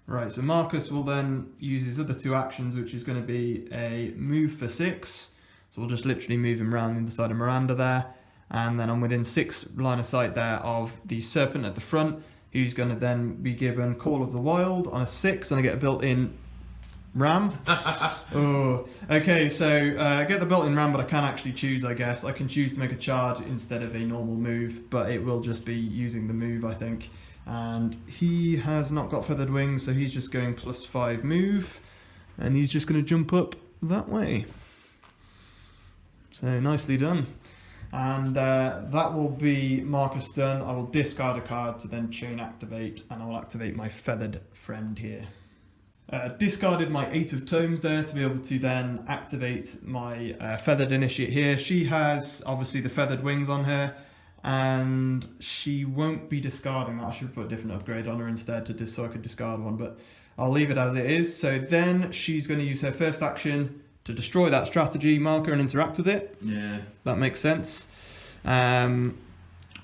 Right, so Marcus will then use his other 2 actions, which is going to be a move for 6. So we'll just literally move him around the side of Miranda there. And then I'm within 6 line of sight there of the Serpent at the front, who's going to then be given Call of the Wild on a 6, and I get a built-in Ram. Oh, okay, so I get the built-in Ram, but I can actually choose, I guess. I can choose to make a charge instead of a normal move, but it will just be using the move, I think. And he has not got feathered wings, so he's just going +5 move, and he's just going to jump up that way. So nicely done. And that will be Marcus done. I will discard a card to then chain activate, and I will activate my feathered friend here. Discarded my 8 of tomes there to be able to then activate my feathered initiate here. She has obviously the feathered wings on her, and she won't be discarding that. I should put a different upgrade on her instead so I could discard one, but I'll leave it as it is. So then she's going to use her first action to destroy that strategy marker and interact with it. Yeah. That makes sense.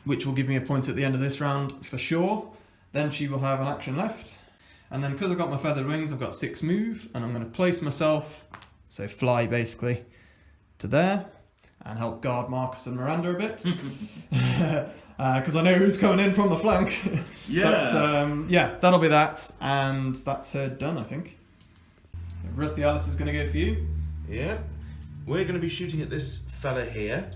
Which will give me a point at the end of this round for sure. Then she will have an action left. And then because I've got my feathered wings, I've got 6 move, and I'm going to place myself, so fly basically, to there, and help guard Marcus and Miranda a bit. Because I know who's coming in from the flank. Yeah. But yeah, that'll be that, and that's her done, I think. Rusty Alice is going to go for you. Yeah. We're going to be shooting at this fella here.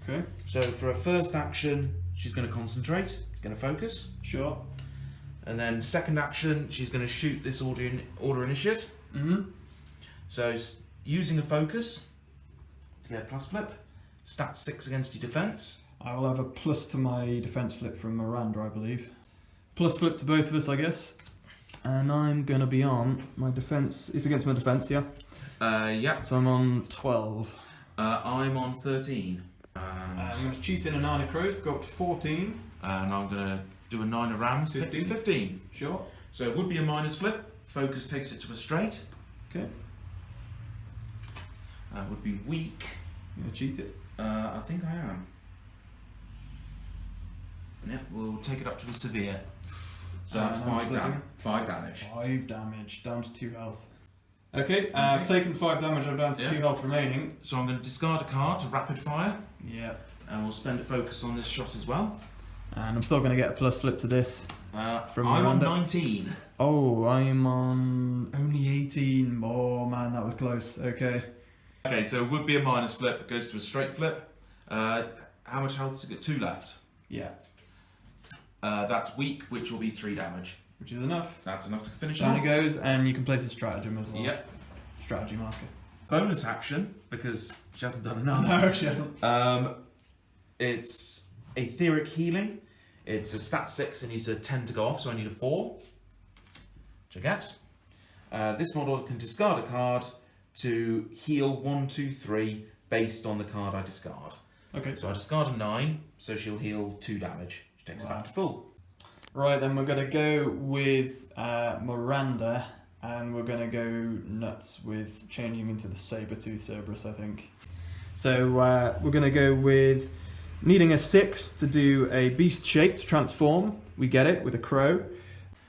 Okay. So for a first action, she's going to concentrate. She's going to focus. Sure. And then second action, she's going to shoot this order initiate. Mm-hmm. So using a focus to get a plus flip. Stat 6 against your defense. I will have a plus to my defense flip from Miranda, I believe. Plus flip to both of us, I guess. And I'm going to be on my defense. It's against my defense, yeah? Yeah. So I'm on 12. I'm on 13. And I'm going to cheat in a 9 of crows to go up to 14. And I'm going to do a 9 of rams to 15. Sure. So it would be a minus flip. Focus takes it to a straight. Okay. That would be weak. I'm going to cheat it. I think I am. Yep, we'll take it up to a severe. So that's And I'm still doing 5 damage. 5 damage, down to 2 health. Okay, I've taken 5 damage, I'm down to 2 health remaining. So I'm going to discard a card to rapid fire. Yeah. And we'll spend a focus on this shot as well. And I'm still going to get a plus flip to this. I'm on 19. Oh, I'm on only 18. Oh man, that was close. Okay. Okay, so it would be a minus flip, it goes to a straight flip. How much health has it got? 2 left. Yeah. That's weak, which will be 3 damage. Which is enough. That's enough to finish Down off. it goes, and you can place a stratagem as well. Yep. Strategy marker. Bonus action, because she hasn't done enough. No, she hasn't. It's Etheric Healing. It's a stat 6 and needs a 10 to go off, so I need a 4. Which I get. This model can discard a card to heal 1, 2, 3 based on the card I discard. Okay. So I discard a 9, so she'll heal 2 damage. She takes it back to full. Right, then we're going to go with Miranda, and we're going to go nuts with changing into the Saber-Tooth Cerberus, I think. So we're going to go with needing a 6 to do a beast shape to transform. We get it with a crow.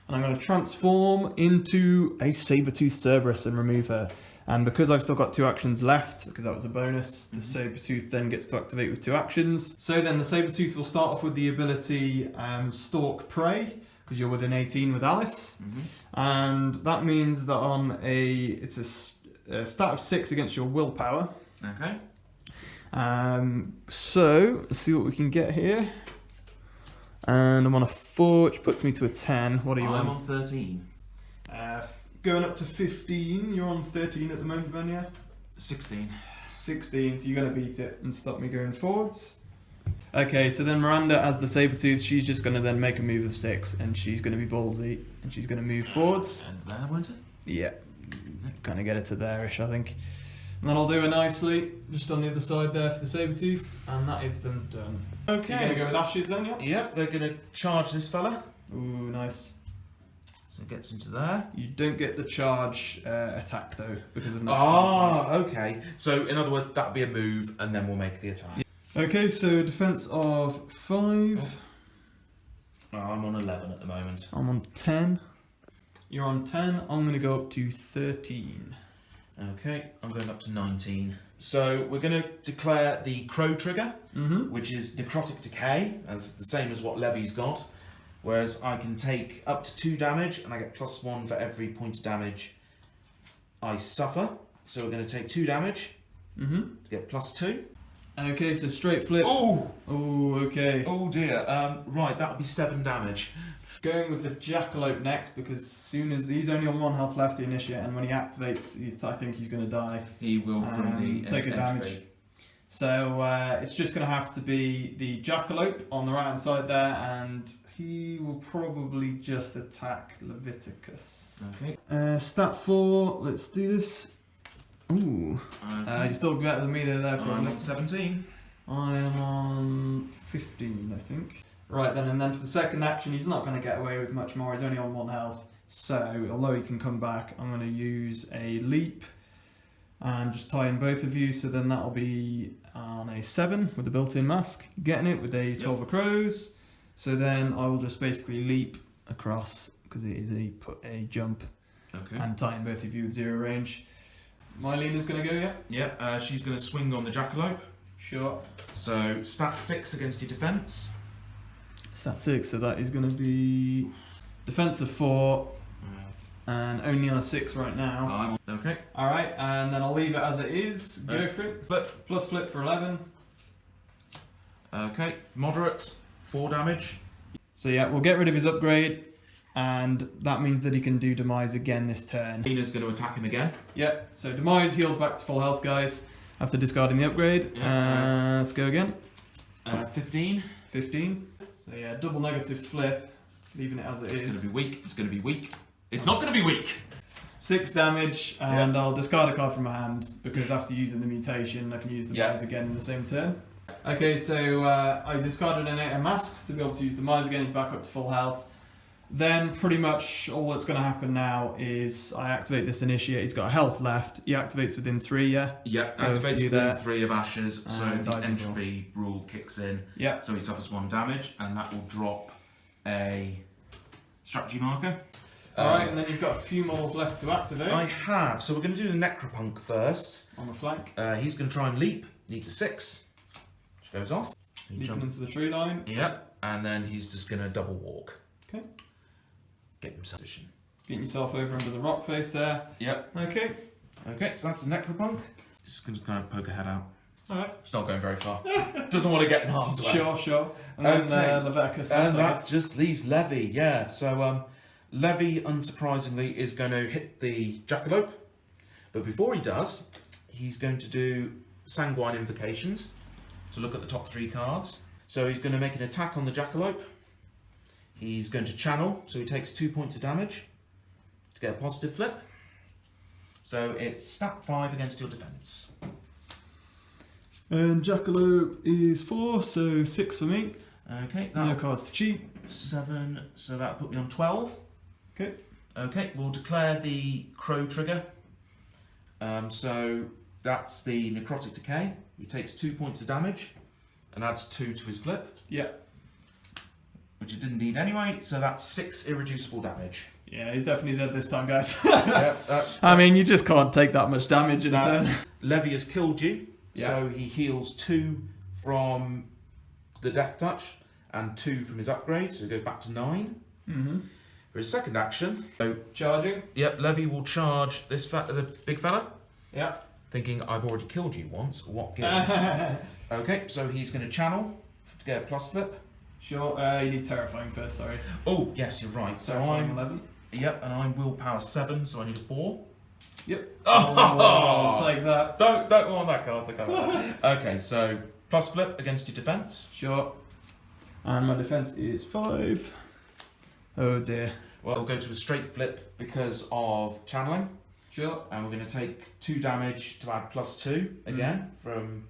And I'm going to transform into a Saber-Tooth Cerberus and remove her. And because I've still got 2 actions left, because that was a bonus, the Saber-Tooth then gets to activate with 2 actions. So then the Saber-Tooth will start off with the ability Stalk Prey, because you're within 18 with Alice. And that means that it's a stat of 6 against your willpower. Okay. So, let's see what we can get here. And I'm on a 4, which puts me to a 10. What are you on? I'm on 13. Going up to 15. You're on 13 at the moment, Ben, yeah? 16. 16, so you're going to beat it and stop me going forwards. Okay, so then Miranda, as the Saber-Tooth, she's just going to then make a move of 6, and she's going to be ballsy, and she's going to move forwards. And there, won't it? Yeah, kind of get it to there-ish, I think. And then I'll do it nicely, just on the other side there for the Saber-Tooth, and that is them done. Okay. So you're going to go with Ashes then, yeah? Yep, they're going to charge this fella. Ooh, nice. So it gets into there. You don't get the charge attack, though, because of Okay. So, in other words, that'll be a move, and then we'll make the attack. Yeah. Okay, so defense of 5. Oh, I'm on 11 at the moment. I'm on 10. You're on 10. I'm going to go up to 13. Okay, I'm going up to 19. So we're going to declare the Crow trigger, which is Necrotic Decay, as the same as what Levy's got. Whereas I can take up to 2 damage, and I get +1 for every point of damage I suffer. So we're going to take 2 damage to get +2. Okay, so straight flip. Oh! Oh, okay. Oh dear. Right, that'll be 7 damage. Going with the Jackalope next, because as soon as he's only on 1 health left, the initiate, and when he activates, I think he's going to die. He will from the take a damage. So it's just going to have to be the Jackalope on the right hand side there, and he will probably just attack Leveticus. Okay. Stat 4, let's do this. Ooh. Okay. You're still better than me there, probably. I'm on 17. I am on 15, I think. Right then, and then for the second action, he's not going to get away with much more. He's only on 1 health. So, although he can come back, I'm going to use a leap and just tie in both of you. So then that'll be on a 7 with a built-in mask. Getting it with a 12 of crows. So then I will just basically leap across, because it is a jump. Okay. And tie in both of you with 0 range. Myleena's going to go, yeah? Yep, she's going to swing on the Jackalope. Sure. So, stat 6 against your defense. Stat 6, so that is going to be defense of 4 and only on a 6 right now. Okay. Alright, and then I'll leave it as it is. Go for it. Flip. Plus flip for 11. Okay, moderate, 4 damage. So yeah, we'll get rid of his upgrade, and that means that he can do Demise again this turn. Nina's going to attack him again. Yep, so Demise heals back to full health, guys, after discarding the upgrade. Let's go again. 15. 15. So yeah, double negative flip, leaving it as it is. It's going to be weak. It's going to be weak. It's not going to be weak. 6 damage, and I'll discard a card from my hand, because after using the mutation, I can use the Demise again in the same turn. Okay, so I discarded a mask to be able to use the Demise again. He's back up to full health. Then pretty much all that's going to happen now is I activate this initiate. He's got a health left. He activates within 3, yeah? Yeah, activates within 3 of Ashes, so the entropy rule kicks in. Yeah. So he suffers 1 damage, and that will drop a strategy marker. Alright, and then you've got a few models left to activate. I have. So we're going to do the Necropunk first. On the flank. He's going to try and leap. Needs a 6. Which goes off. Leaping into the tree line. Yep. And then he's just going to double walk. Okay. Get himself position. Getting yourself over under the rock face there. Yep. Okay. Okay, so that's the Necropunk. Just going to kind of poke a head out. Alright. It's not going very far. Doesn't want to get in harm's way. Sure. And then Leveticus. And that just leaves Levy, yeah. So Levy, unsurprisingly, is going to hit the Jackalope. But before he does, he's going to do Sanguine Invocations to look at the top 3 cards. So he's going to make an attack on the Jackalope. He's going to channel, so he takes 2 points of damage to get a positive flip. So it's stat 5 against your defense. And Jackalope is 4, so 6 for me. Okay, No cards to cheat. 7, so that'll put me on 12. Okay. Okay, we'll declare the Crow trigger. So that's the Necrotic Decay. He takes 2 points of damage and adds 2 to his flip. Yeah. Which he didn't need anyway, so that's 6 irreducible damage. Yeah, he's definitely dead this time, guys. I mean, you just can't take that much damage in a turn. Levy has killed you, Yeah. so he heals 2 from the Death Touch and 2 from his upgrade, so he goes back to 9. Mm-hmm. For his second action, so Charging. yep, Levy will charge this the big fella, Yeah. thinking I've already killed you once. What gives? Okay, so he's going to channel to get a plus flip. Sure. You need Terrifying first. Sorry. Oh yes, you're right. So Terrifying I'm 11. Yep, and I'm willpower 7, so I need a 4. Yep. Oh, I'll take that. Don't want that card. Okay, so plus flip against your defense. Sure. And my defense is 5. Oh dear. Well, we'll go to a straight flip because of channeling, Sure. and we're going to take 2 damage to add plus 2 again from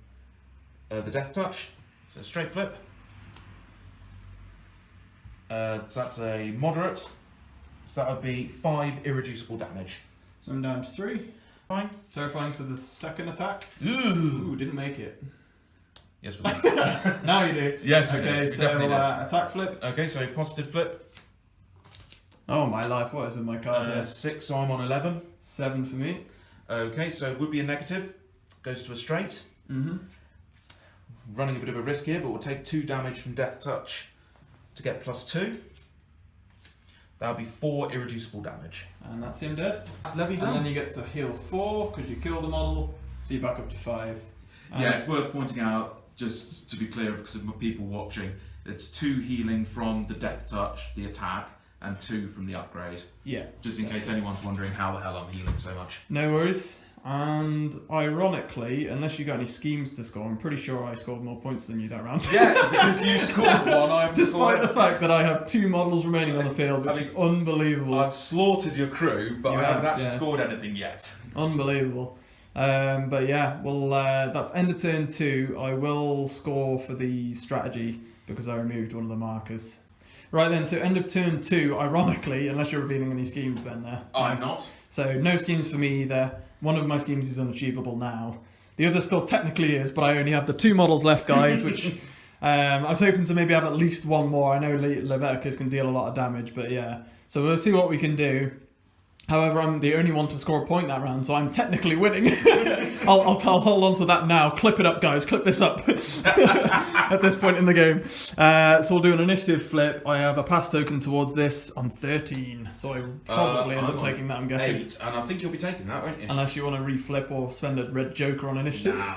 the Death Touch. So straight flip. So that's a moderate. So that would be 5 irreducible damage. So I'm down to 3. Fine. Terrifying for the second attack. Ooh. Ooh, didn't make it. Yes, we do. Now you do. Yes, Okay, we so definitely did. attack flip. Okay, so positive flip. Oh my life, what is with my cards here? 6, so I'm on 11. 7 for me. Okay, so it would be a negative. Goes to a straight. Mm-hmm. Running a bit of a risk here, but we'll take 2 damage from Death Touch to get plus 2. That'll be 4 irreducible damage. And that's him dead. That's Levy And then you get to heal 4 because you killed a model, so you're back up to 5. Yeah, it's worth pointing out, just to be clear, because of people watching, it's 2 healing from the Death Touch, the attack, and 2 from the upgrade. Yeah. Just in case anyone's wondering how the hell I'm healing so much. No worries. And ironically, unless you got any schemes to score, I'm pretty sure I scored more points than you that round. Yeah, because you scored 1, I've Despite the fact that I have 2 models remaining on the field, which is unbelievable. I've slaughtered your crew, but You I haven't have, actually yeah. scored anything yet. Unbelievable. But yeah, well, that's end of turn 2. I will score for the strategy because I removed one of the markers. Right then, so end of turn 2, ironically, unless you're revealing any schemes, Ben, there. I'm not. So no schemes for me either. One of my schemes is unachievable now. The other still technically is, but I only have the 2 models left, guys, which I was hoping to maybe have at least one more. I know Leveticus can deal a lot of damage, but yeah. So we'll see what we can do. However, I'm the only one to score a point that round, so I'm technically winning. I'll hold on to that now. Clip it up, guys. Clip this up at this point in the game. So we'll do an initiative flip. I have a pass token towards this. I'm 13, so I probably end I'm up on taking that, I'm guessing. 8, and I think you'll be taking that, won't you? Unless you want to reflip or spend a red joker on initiative. Nah,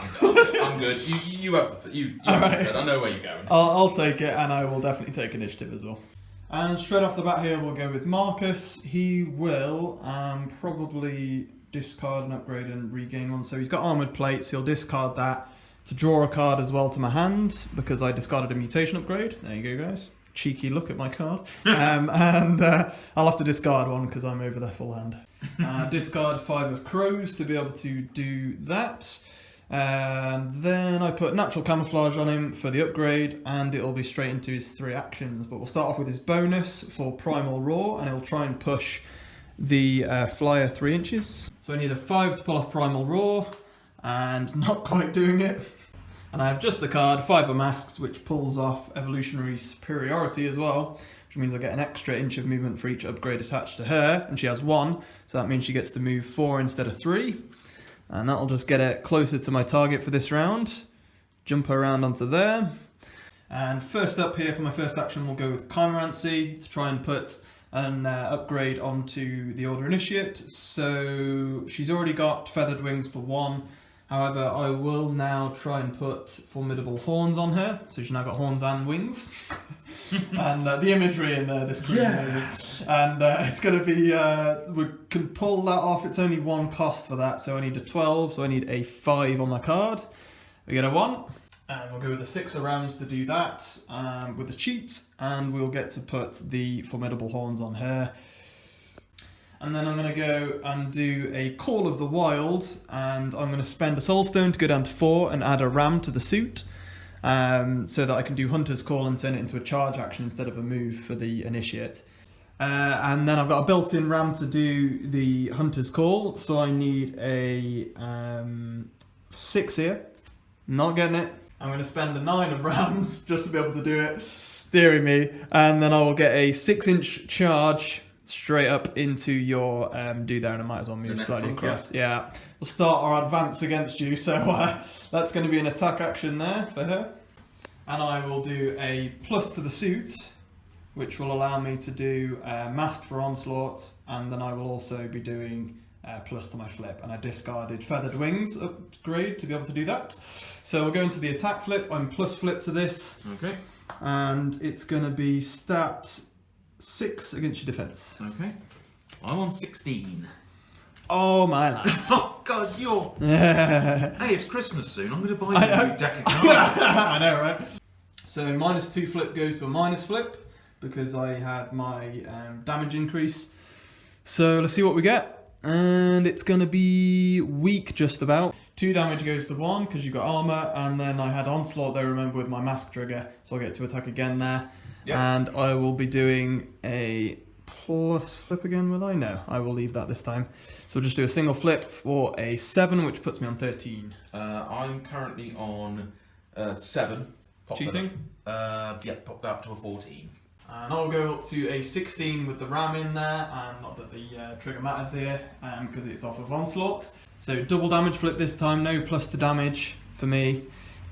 I'm good. You have the Alright. turn. I know where you're going. I'll take it, and I will definitely take initiative as well. And straight off the bat here, we'll go with Marcus. He will probably discard an upgrade and regain one. So he's got armoured plates. He'll discard that to draw a card as well to my hand because I discarded a mutation upgrade. There you go, guys. Cheeky look at my card. And I'll have to discard one because I'm over the full hand. Discard 5 of crows to be able to do that. And then I put natural camouflage on him for the upgrade, and it'll be straight into his 3 actions. But we'll start off with his bonus for Primal Roar, and he'll try and push the flyer 3 inches. So I need a 5 to pull off Primal Roar, and not quite doing it. And I have just the card, 5 of Masks, which pulls off Evolutionary Superiority as well, which means I get an extra inch of movement for each upgrade attached to her, and she has 1, so that means she gets to move 4 instead of 3, and that'll just get it closer to my target for this round. Jump her around onto there, and first up here for my first action we'll go with Chimerancy to try and put an upgrade onto the Order Initiate. So she's already got Feathered Wings for 1. However, I will now try and put Formidable Horns on her. So she's now got horns and wings. And the imagery in this crew is amazing. And it's going to be, we can pull that off. It's only 1 cost for that. So I need a 12, so I need a 5 on my card. We get a 1. And we'll go with the 6 of Rams to do that with the cheat. And we'll get to put the Formidable Horns on her. And then I'm going to go and do a Call of the Wild, and I'm going to spend a Soul Stone to go down to 4 and add a Ram to the suit, so that I can do Hunter's Call and turn it into a charge action instead of a move for the Initiate. And then I've got a built-in Ram to do the Hunter's Call, so I need a 6 here. Not getting it. I'm going to spend a 9 of Rams just to be able to do it. Deary me. And then I will get a 6-inch charge straight up into your do there, and I might as well move slightly across. Yeah, we'll start our advance against you, so that's going to be an attack action there for her. And I will do a plus to the suit, which will allow me to do Mask for Onslaught, and then I will also be doing plus to my flip. And I discarded Feathered Wings upgrade to be able to do that. So we'll go into the attack flip. I'm plus flip to this. Okay. And it's going to be stat 6 against your defense. Okay. I'm on 16. Oh my life. Oh God, you're... Hey, it's Christmas soon. I'm going to buy you a new deck of cards. I know, right? So -2 flip goes to a minus flip because I had my damage increase. So let's see what we get. And it's going to be weak just about. 2 damage goes to 1 because you've got armor, and then I had onslaught there, remember, with my mask trigger, so I get to attack again there. Yep. And I will be doing a plus flip again, will I? No, I will leave that this time. So we'll just do a single flip for a 7, which puts me on 13. I'm currently on 7. Pop Cheating? Yeah, pop that up to a 14. And I'll go up to a 16 with the ram in there, and not that the trigger matters there, because it's off of onslaught. So double damage flip this time, no plus to damage for me.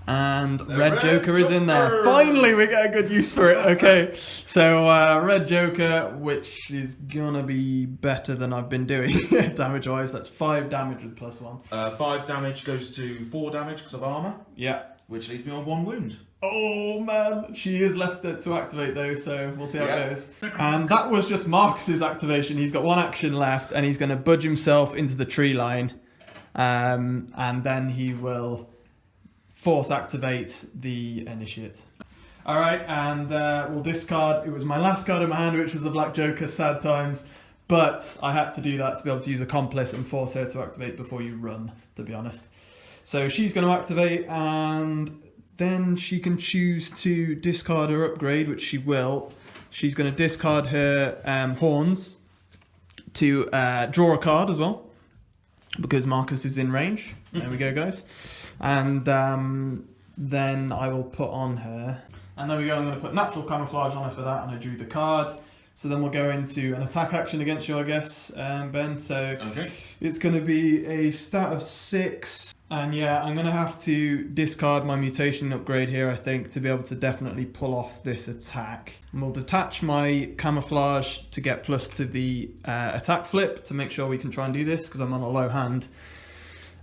And Red Joker is in there. Finally, we get a good use for it. Okay, so Red Joker, which is gonna be better than I've been doing damage-wise. That's 5 damage with +1. 5 damage goes to 4 damage because of armor. Yeah. Which leaves me on 1 wound. Oh man, she is left to activate though, so we'll see how it goes. And that was just Marcus's activation. He's got 1 action left, and he's going to budge himself into the tree line, and then he will force activate the Initiate. Alright, and we'll discard. It was my last card in my hand, which was the Black Joker, sad times. But I had to do that to be able to use Accomplice and force her to activate before you run, to be honest. So she's going to activate, and then she can choose to discard her upgrade, which she will. She's going to discard her horns to draw a card as well, because Marcus is in range. There we go, guys. And then I will put on her, and there we go, I'm going to put Natural Camouflage on her for that, and I drew the card. So then we'll go into an attack action against you, I guess, Ben. So it's going to be a stat of 6. And yeah, I'm going to have to discard my mutation upgrade here, I think, to be able to definitely pull off this attack. And we'll detach my camouflage to get plus to the attack flip to make sure we can try and do this, because I'm on a low hand.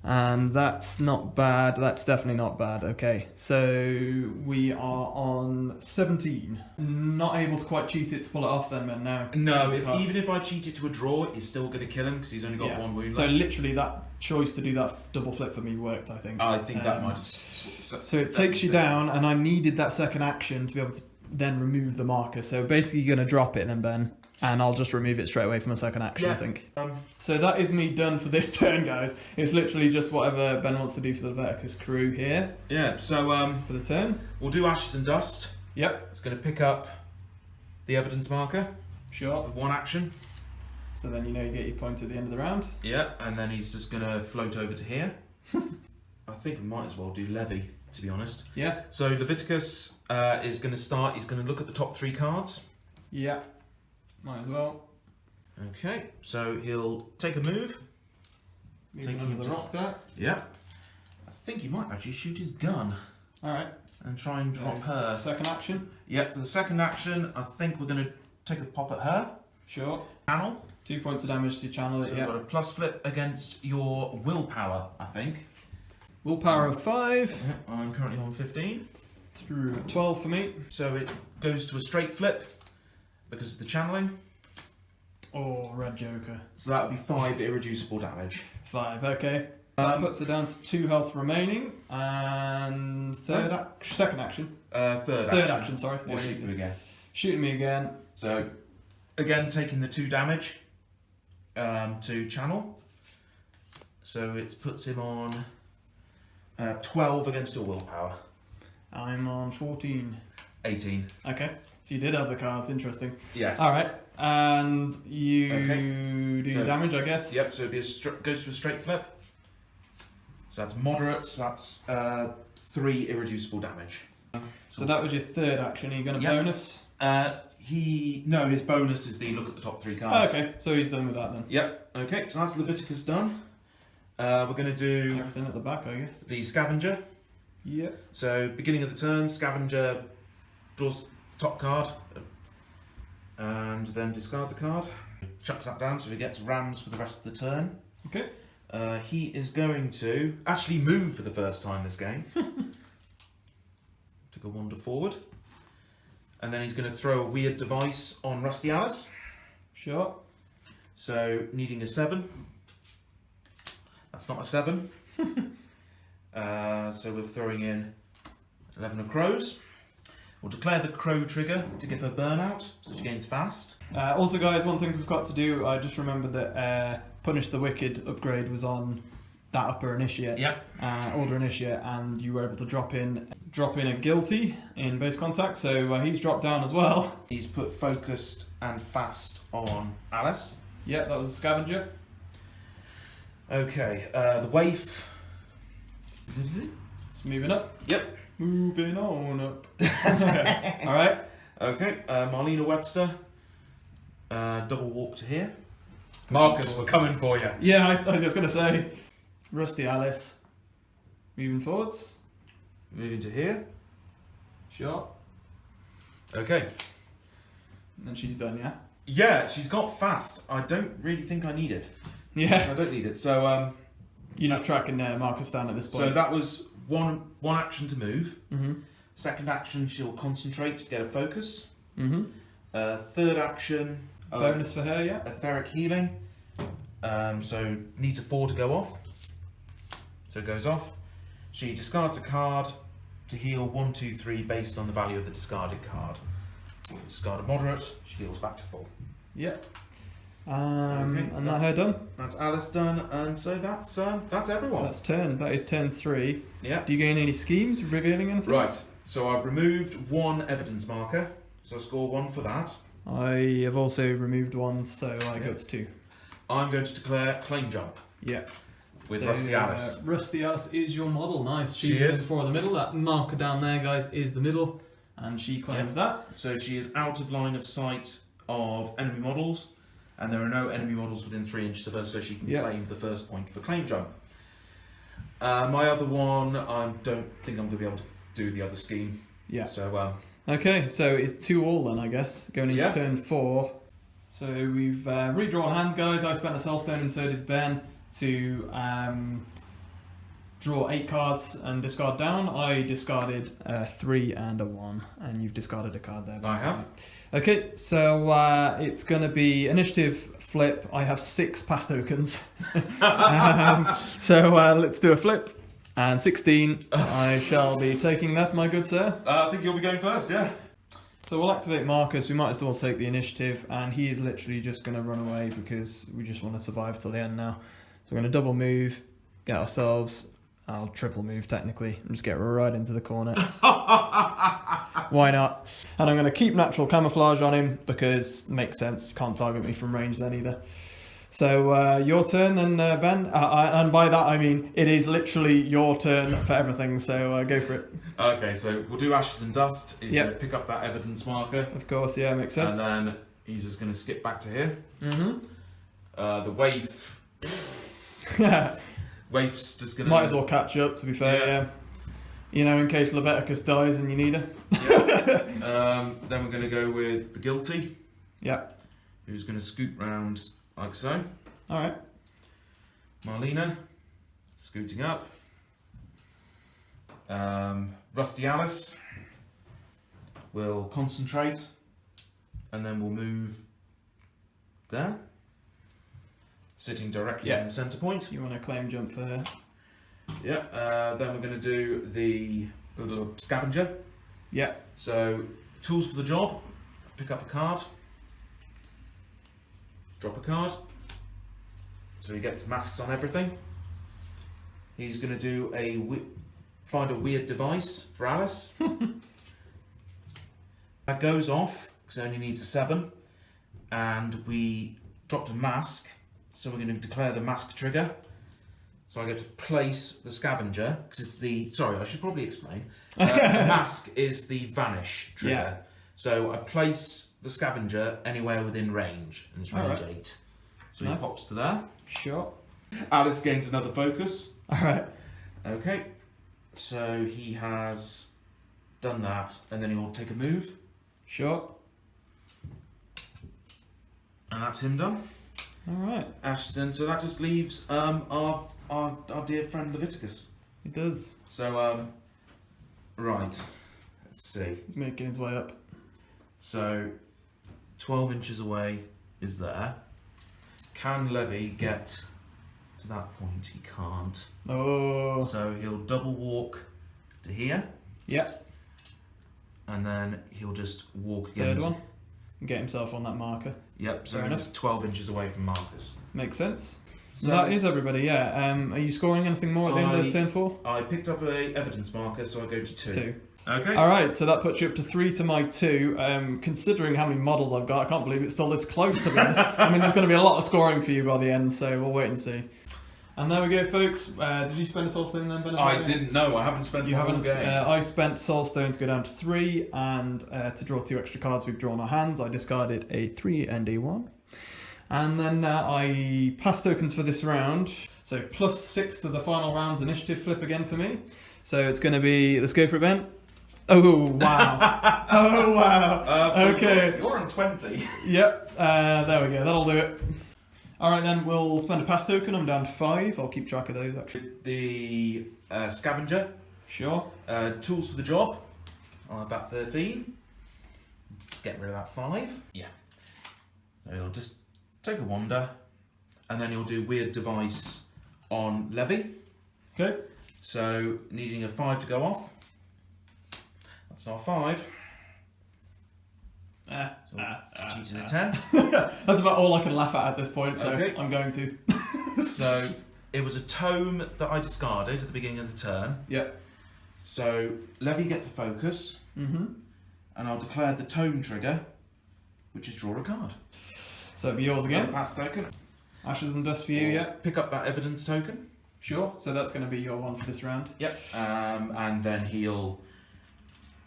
And that's not bad. That's definitely not bad. Okay, so we are on 17. Not able to quite cheat it to pull it off then, Ben, no. No, even if I cheat it to a draw, it's still going to kill him because he's only got 1 wound So left. literally that choice to do that double flip for me worked, I think. I think that might have... So it takes you down, and I needed that second action to be able to then remove the marker. So basically you're going to drop it then, Ben. And I'll just remove it straight away from a second action, I think. So that is me done for this turn, guys. It's literally just whatever Ben wants to do for the Leveticus crew here. Yeah, so for the turn. We'll do Ashes and Dust. Yep. It's going to pick up the evidence marker. Sure. With 1 action. So then you know you get your point at the end of the round. Yeah, and then he's just going to float over to here. I think I might as well do Levy, to be honest. Yeah. So Leveticus is going to start, he's going to look at the top 3 cards. Yeah. Might as well. Okay, so he'll take a move. Moving Taking under him the to- rock there. Yep. I think he might actually shoot his gun Alright. and try and drop her. Second action. Yep, for the second action, I think we're going to take a pop at her. Sure. Channel. 2 points of damage to channel So it, we've yeah. got a plus flip against your willpower, I think. Willpower of 5. Yep, I'm currently on 15. Through 12 for me. So it goes to a straight flip because of the channeling. Oh, red joker. So that would be 5 irreducible damage. 5, okay. That puts her down to 2 health remaining. And second action. Third action, sorry. We'll shoot you again. Shooting me again. So, again, taking the 2 damage to channel. So it puts him on 12 against your willpower. I'm on 14. 18. Okay. So you did have the cards, interesting. Yes. Alright. And you Okay. do So- damage, I guess. Yep, so it'd be goes to a straight flip. So that's moderate, so that's 3 irreducible damage. So that was your third action. Are you going to Yep. bonus? No, his bonus is the look at the top 3 Oh, cards. okay. So he's done with that then. Yep, okay, so that's Leveticus done. We're going to do Everything at the back, I guess. the Scavenger. Yep. So, beginning of the turn, Scavenger draws top card and then discards a card. Chucks that down so he gets rams for the rest of the turn. Okay. He is going to actually move for the first time this game. Took a wander forward. And then he's going to throw a weird device on Rusty Alice. Sure. So, needing a 7. That's not a 7. So we're throwing in 11 of crows. We'll declare the crow trigger to give her burnout, so she gains fast. Also, guys, one thing we've got to do, I just remembered that Punish the Wicked upgrade was on that upper initiate, Yep. order initiate, and you were able to drop in a guilty in base contact, so he's dropped down as well. He's put focused and fast on Alice. Yeah, that was a scavenger. Okay, the waif. It's moving up. Yep. Moving on up. Okay. All right. Okay, Marlena Webster. Double walk to here. Marcus, we're coming for you. Yeah, I was just gonna say, Rusty Alice. Moving forwards. Moving to here. Sure. Okay. And she's done. Yeah. Yeah, she's got fast. I don't really think I need it. Yeah. I don't need it. So You're just tracking Marcus down at this point. so that was one action to move. Mm-hmm. Second action, she'll concentrate to get a focus. Mm-hmm. Third action, of Bonus for her, yeah. etheric healing. So needs a 4 to go off. So it goes off. She discards a card to heal 1, 2, 3 based on the value of the discarded card. Discard a moderate, she heals back to full. Yep. Okay, And that her done. That's Alice done, and so that's everyone. That's turn. That is turn 3. Yeah. Do you gain any schemes revealing anything? Right. So I've removed 1 evidence marker. So I score 1 for that. I have also removed 1, so I go to 2. I'm going to declare claim jump Yeah. with So, Rusty Alice. Rusty Alice is your model. Nice. She She's is. in for the middle. That marker down there, guys, is the middle, and she claims that. So she is out of line of sight of enemy models, and there are no enemy models within 3 inches of her, so she can Yep. claim the first point for claim jump. My other one, I don't think I'm going to be able to do the other scheme. Yeah. So Okay, so it's 2 all then, I guess, going into Yeah. turn 4. So we've redrawn hands, guys. I spent a soulstone and so did Ben to draw 8 cards and discard down. I discarded 3 and a 1, and you've discarded a card there. I have. Okay, so it's going to be initiative flip. I have 6 pass tokens. So let's do a flip. And 16, I shall be taking that, my good sir. I think you'll be going first, yeah. So we'll activate Marcus. We might as well take the initiative, and he is literally just going to run away because we just want to survive till the end now. So we're going to double move, get ourselves. I'll triple move technically, and just get right into the corner. Why not? And I'm going to keep natural camouflage on him because it makes sense. Can't target me from range then either. So your turn then, Ben. And by that I mean it is literally your turn for everything. So go for it. Okay, so we'll do Ashes and Dust. He's Yep. going to pick up that evidence marker. Of course, yeah, makes sense. And then he's just going to skip back to here. Mm-hmm. The waif. Waif's just going to... Might as well catch up, to be fair, yeah. You know, in case Leveticus dies and you need her. Yeah. Then we're going to go with the guilty. Yeah. Who's going to scoot round like so. Alright. Marlena, scooting up. Rusty Alice will concentrate, and then we'll move there, sitting directly in the centre point. You want to claim jump there? Yeah. Then we're going to do the little scavenger. Yeah. So tools for the job. Pick up a card. Drop a card. So he gets masks on everything. He's going to do find a weird device for Alice. That goes off because it only needs a 7, and we dropped a mask, so we're going to declare the mask trigger. So I get to place the scavenger because it's the. Sorry, I should probably explain. The mask is the vanish trigger. Yeah. So I place the scavenger anywhere within range, and it's range 8. So Nice. he pops to there. Sure. Alice gains another focus. Alright. Okay, so he has done that, and then he'll take a move, Sure. and that's him done. Alright. Ashton, so that just leaves our dear friend Leveticus. He does. So, right, let's see. He's making his way up. So, 12 inches away is there. Can Levy get to that point? He can't. Oh. So he'll double walk to here, Yep. and then he'll just walk again. Third one. Get himself on that marker. Yep, so Fair he's 12 inches away from Marcus. Makes sense. So That is everybody, yeah. Are you scoring anything more at the end of the turn 4? I picked up a evidence marker, so I go to 2. 2. Okay. Alright, so that puts you up to 3 to my 2. Considering how many models I've got, I can't believe it's still this close, to be honest. I mean, there's going to be a lot of scoring for you by the end, so we'll wait and see. And there we go, folks. Did you spend a soul stone then, Ben? I didn't know. I haven't spent You the whole haven't. game. I spent soul stone to go down to 3, and to draw 2 extra cards we've drawn our hands, I discarded a 3 and a 1. And then I passed tokens for this round. So +6 to the final round's initiative flip again for me. So it's going to be, let's go for it, Ben. Oh, wow. Oh, wow. Okay. You're on 20. Yep. There we go. That'll do it. All right, then we'll spend a pass token. I'm down to 5. I'll keep track of those, actually. The scavenger. Sure. Tools for the job. I'll have that 13. Get rid of that 5. Yeah. So he'll just take a wander, and then he'll do weird device on Levy. Okay. So needing a 5 to go off. That's not a 5. Cheating a 10. That's about all I can laugh at this point, so Okay. I'm going to. So it was a tome that I discarded at the beginning of the turn. Yep. So Levy gets a focus, Mm-hmm. and I'll declare the tome trigger, which is draw a card. So it'll be yours Another again. pass token. Ashes and dust for you, yeah. Pick up that evidence token. Sure. So that's going to be your one for this round. Yep. And then he'll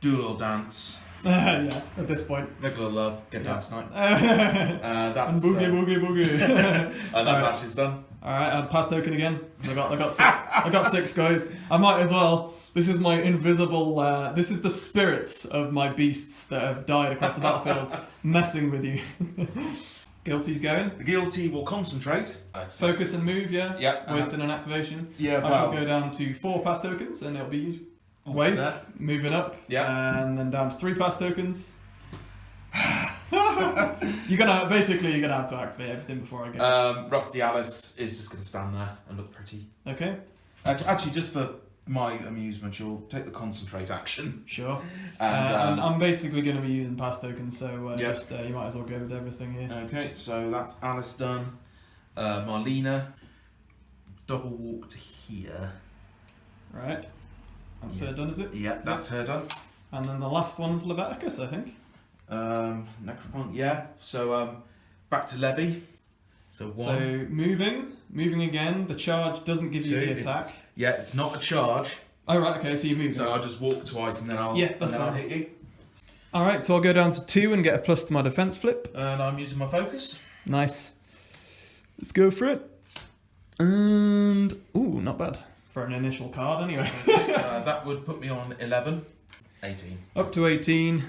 do a little dance, Yeah, at this point. make a little love, get down tonight. And That's boogie. and that's Alright. Ash's done. Alright, I'll pass token again. I got 6. I got 6, guys. I might as well. This is my invisible. This is the spirits of my beasts that have died across the battlefield, messing with you. Guilty's going. The guilty will concentrate. Focus and move, yeah. Yep. Wasting an activation. Yeah. I shall go down to 4 pass tokens, and it'll be wave there. moving up. Yeah. And then down to 3 pass tokens. you're gonna have to activate everything before I go. Rusty Alice is just going to stand there and look pretty. Okay. Actually, just for my amusement, you'll take the concentrate action. Sure. And, I'm basically going to be using pass tokens, so Yep. just you might as well go with everything here. okay, so that's Alice done. Marlena, double walk to here. Right. That's Yeah. done, is it? Yep, that's her done. And then the last one is Leveticus, I think. Necropunk, yeah. So back to Levy. So 1. So moving again. The charge doesn't give you 2, the attack. It's not a charge. Oh right, okay. So you move. So I'll just walk twice and then I'll I'll hit you. All right, so I'll go down to 2 and get a plus to my defense flip. And I'm using my focus. Nice. Let's go for it. And ooh, not bad for an initial card anyway. That would put me on 11, 18. Up to 18.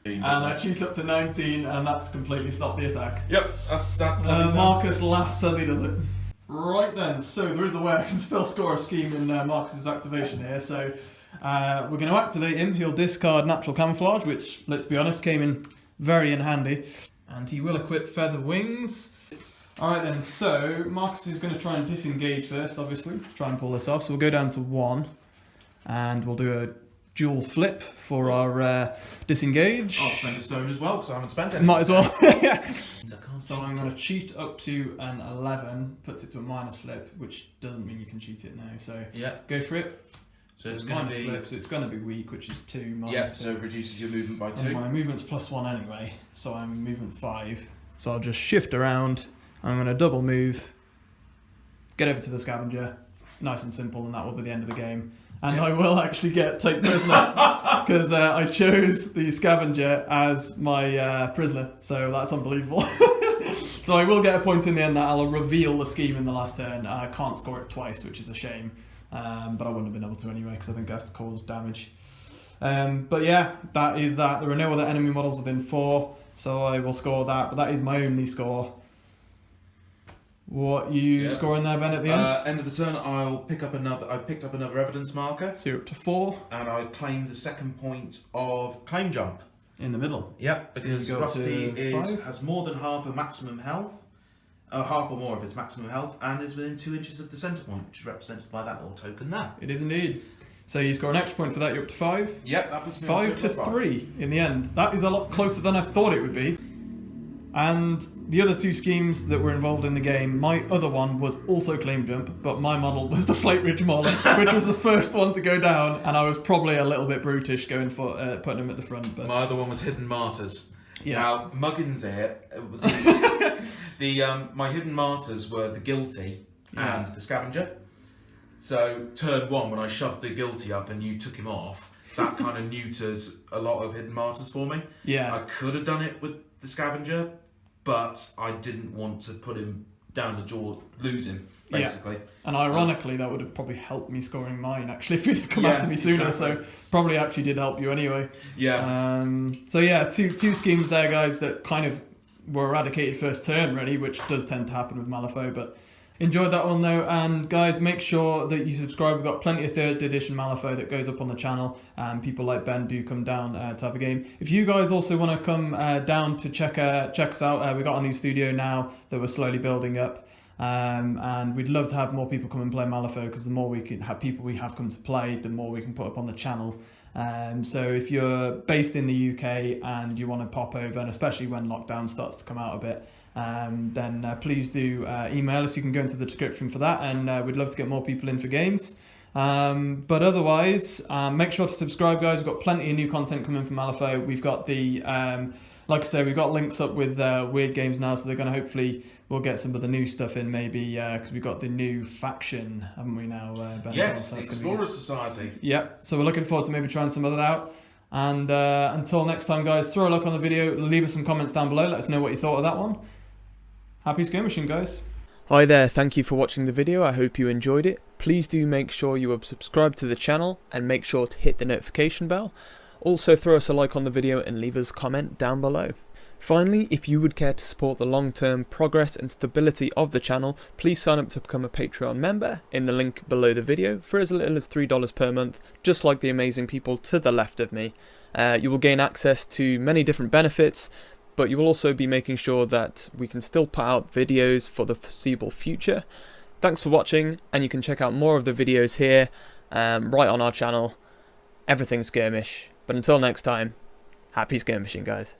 And I it? cheat up to 19, and that's completely stopped the attack. Yep, that's Marcus laughs as he does it. Right then, so there is a way I can still score a scheme in Marcus's activation here. So we're going to activate him. He'll discard Natural Camouflage, which, let's be honest, came in very handy. And he will equip Feather Wings. Alright then, so Marcus is going to try and disengage first, obviously, to try and pull this off. So we'll go down to 1, and we'll do a dual flip for our disengage. I'll spend a stone as well, because I haven't spent any. Might as well. So So I'm going to cheat up to an 11, puts it to a minus flip, which doesn't mean you can cheat it now. So yeah, go for it. So So it's it's going to minus be flip, so it's going to be weak, which is 2 minus yeah. 2. So it reduces your movement by And 2. my movement's +1 anyway, so I'm movement 5. So I'll just shift around. I'm going to double move, get over to the scavenger, nice and simple, and that will be the end of the game. And Yeah. I will actually take prisoner because I chose the scavenger as my prisoner, so that's unbelievable. So I will get a point in the end that I'll reveal the scheme in the last turn. I can't score it twice, which is a shame, but I wouldn't have been able to anyway because I think I have to cause damage. But yeah, that is that. There are no other enemy models within 4, so I will score that, but that is my only score. What you scoring there, Ben, at the end? End of the turn, I picked up another evidence marker, So you're up to 4 and I claimed the second point of claim jump. in the middle. Yep, So you because go up Rusty to 5? has more than half of maximum health, half or more of its maximum health, and is within 2 inches of the centre point, which is represented by that little token there. It is indeed. So you score an extra point for that, you're up to 5. Yep, that puts me on 5 to total of 3 in the end. That is a lot closer than I thought it would be. And the other 2 schemes that were involved in the game, my other one was also claim jump, but my model was the Slate Ridge model, which was the first one to go down, and I was probably a little bit brutish going for putting him at the front. But My other one was Hidden Martyrs. yeah, Now, Muggins here, my Hidden Martyrs were the Guilty and the Scavenger. So, turn 1, when I shoved the Guilty up and you took him off, that kind of neutered a lot of Hidden Martyrs for me. yeah, I could have done it with the Scavenger, but I didn't want to put him down the jaw, lose him, basically. and ironically, that would have probably helped me scoring mine actually if you'd come Yeah, after me sooner. exactly. So probably actually did help you anyway. Yeah. So yeah, two schemes there, guys, that kind of were eradicated first turn, really, which does tend to happen with Malifaux. But enjoyed that one though, and guys, make sure that you subscribe. We've got plenty of 3rd edition Malifaux that goes up on the channel, and people like Ben do come down to have a game. If you guys also want to come down to check us out, we've got a new studio now that we're slowly building up. And we'd love to have more people come and play Malifaux, because the more we can have people we have come to play, the more we can put up on the channel. So if you're based in the UK and you want to pop over, and especially when lockdown starts to come out a bit, then please do email us. You can go into the description for that, and we'd love to get more people in for games. But otherwise, make sure to subscribe, guys. We've got plenty of new content coming from Malifaux. We've got the like I say, we've got links up with Weird Games now, so they're going to hopefully we'll get some of the new stuff in, maybe because we've got the new faction, haven't we now, Ben? Yes, So the that's gonna Explorers Society. Yep, so we're looking forward to maybe trying some of that out. And until next time, guys, throw a look on the video, leave us some comments down below, let us know what you thought of that one. Happy skirmishing, guys. Hi there, thank you for watching the video, I hope you enjoyed it. Please do make sure you are subscribed to the channel and make sure to hit the notification bell. Also throw us a like on the video and leave us a comment down below. Finally, if you would care to support the long-term progress and stability of the channel, please sign up to become a Patreon member in the link below the video for as little as $3 per month, just like the amazing people to the left of me. You will gain access to many different benefits, but you will also be making sure that we can still put out videos for the foreseeable future. Thanks for watching, and you can check out more of the videos here, right on our channel, Everything Skirmish. But until next time, happy skirmishing, guys.